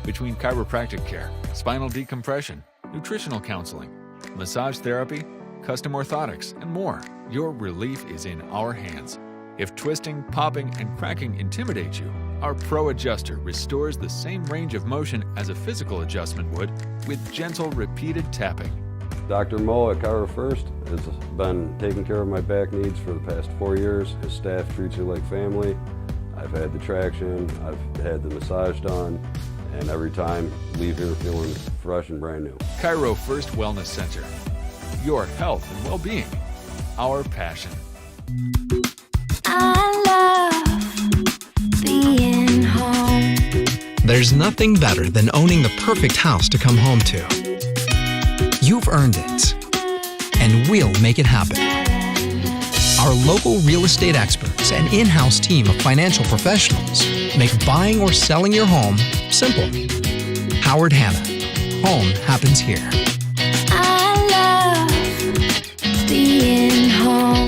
Between chiropractic care, spinal decompression, nutritional counseling, massage therapy, custom orthotics, and more, your relief is in our hands. If twisting, popping, and cracking intimidate you, our Pro Adjuster restores the same range of motion as a physical adjustment would with gentle, repeated tapping. Dr. Mo at Cairo First has been taking care of my back needs for the past 4 years. His staff treats you like family. I've had the traction, I've had the massage done, and every time leave here feeling fresh and brand new. Cairo First Wellness Center. Your health and well-being. Our passion. I love being home. There's nothing better than owning the perfect house to come home to. You've earned it, and we'll make it happen. Our local real estate experts and in-house team of financial professionals make buying or selling your home simple. Howard Hanna. Home happens here. I love being home.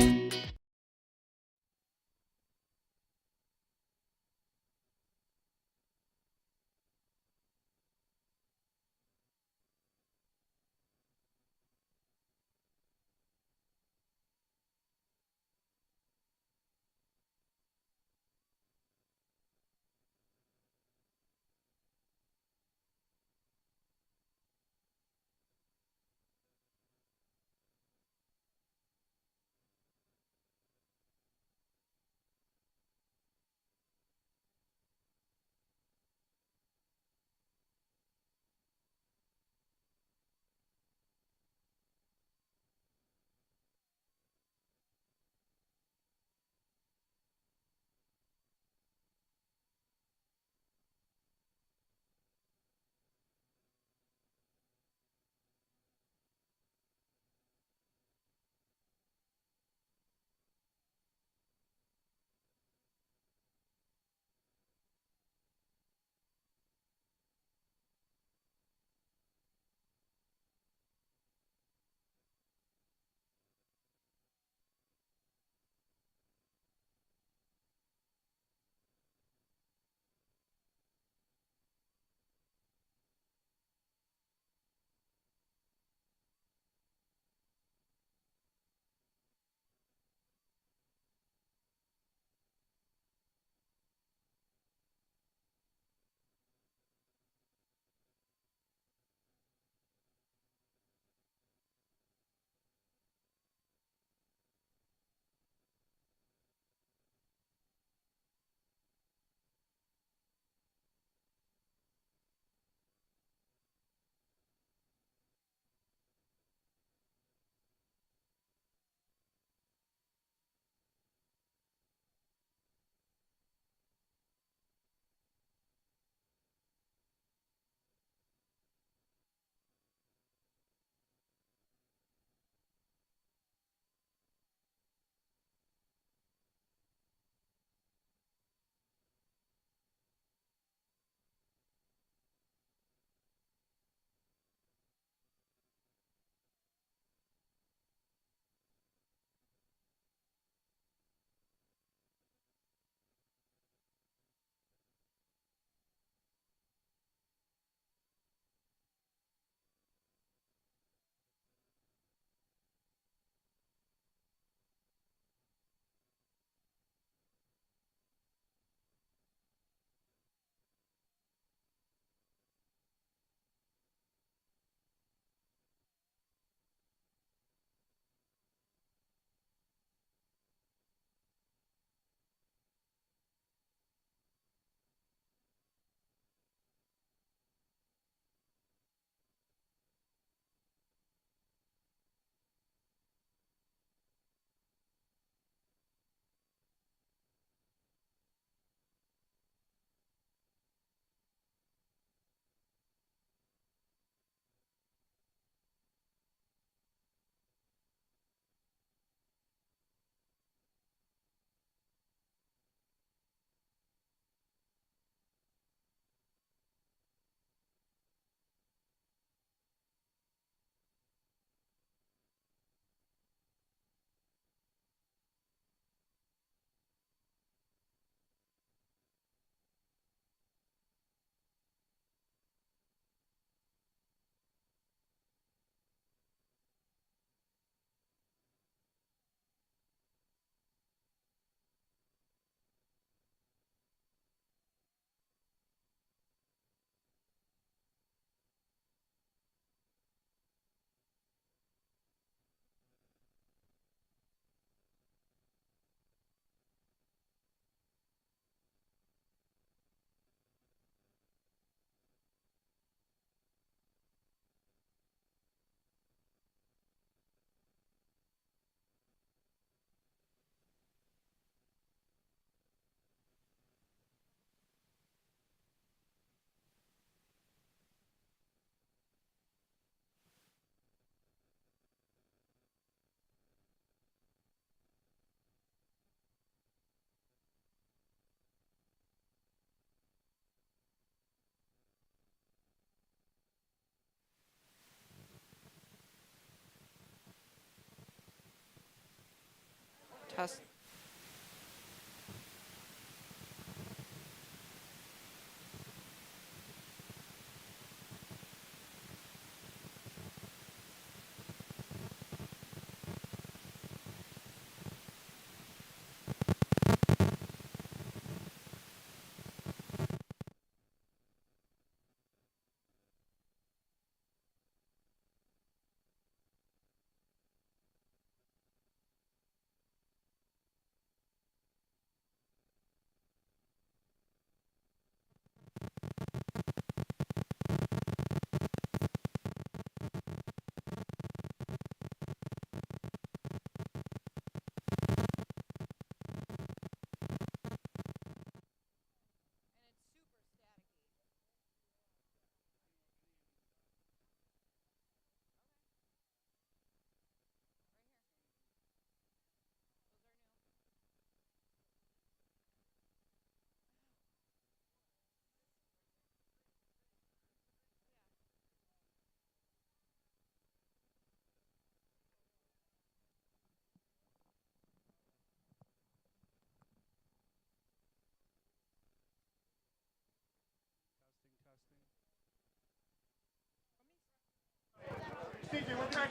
Test.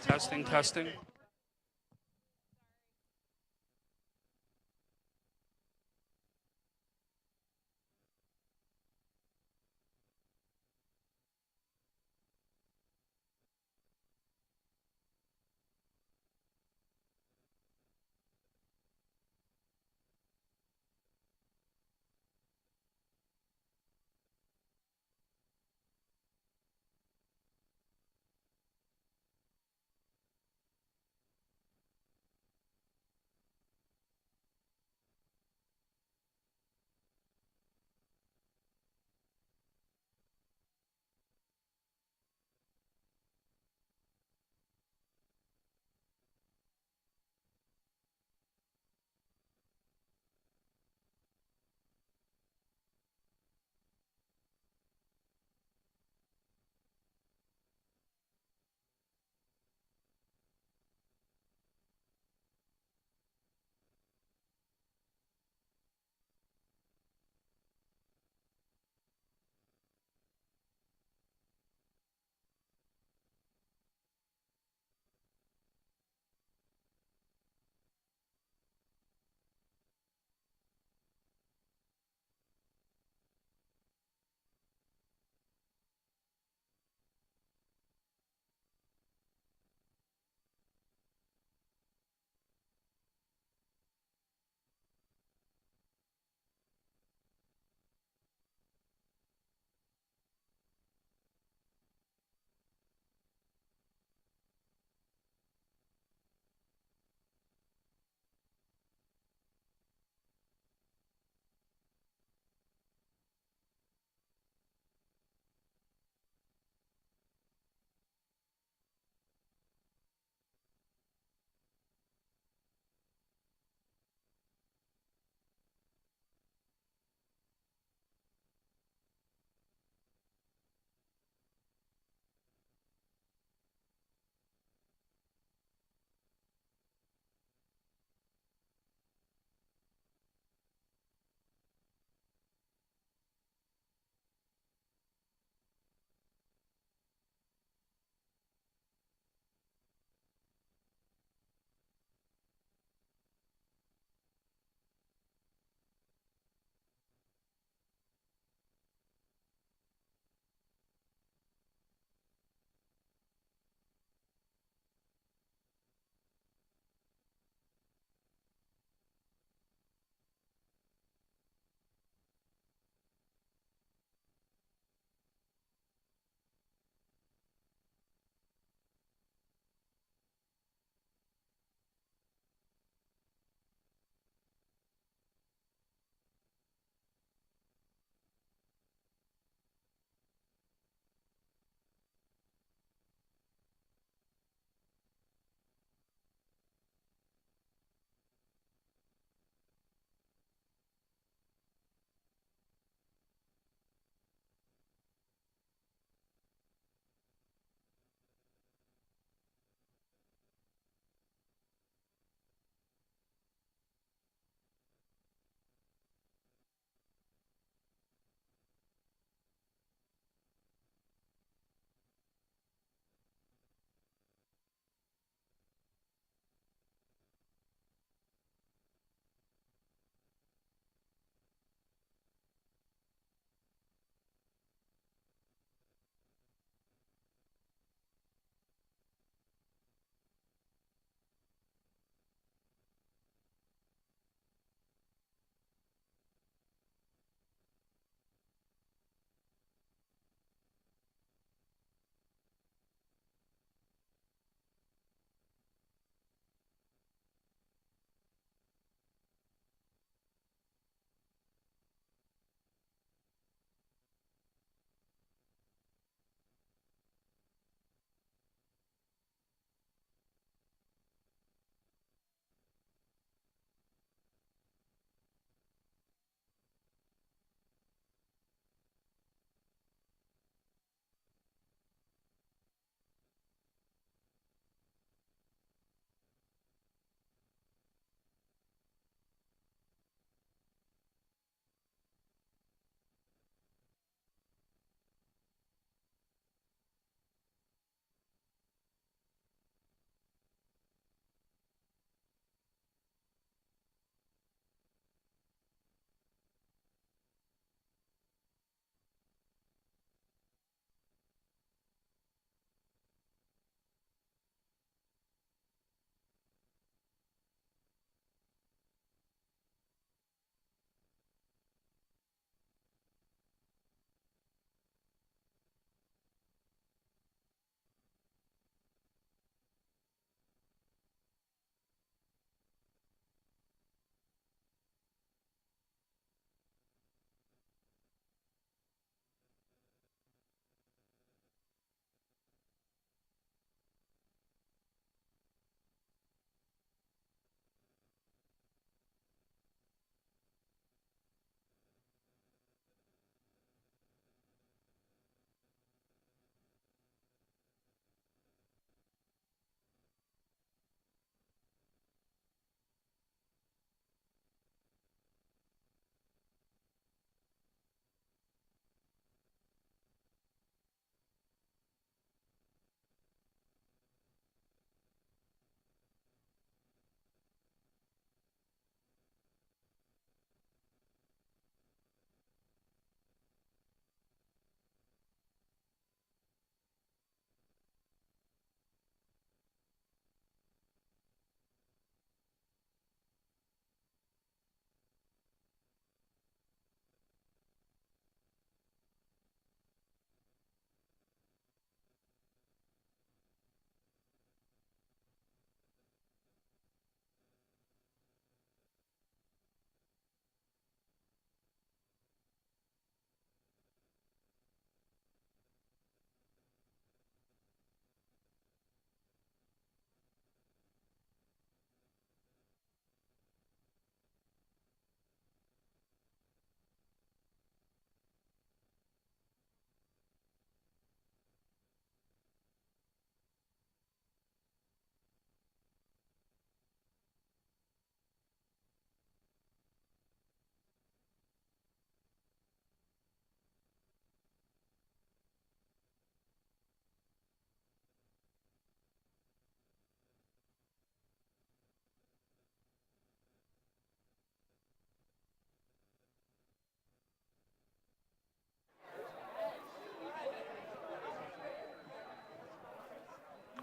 Testing, testing.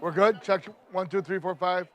We're good. Check 1, 2, 3, 4, 5.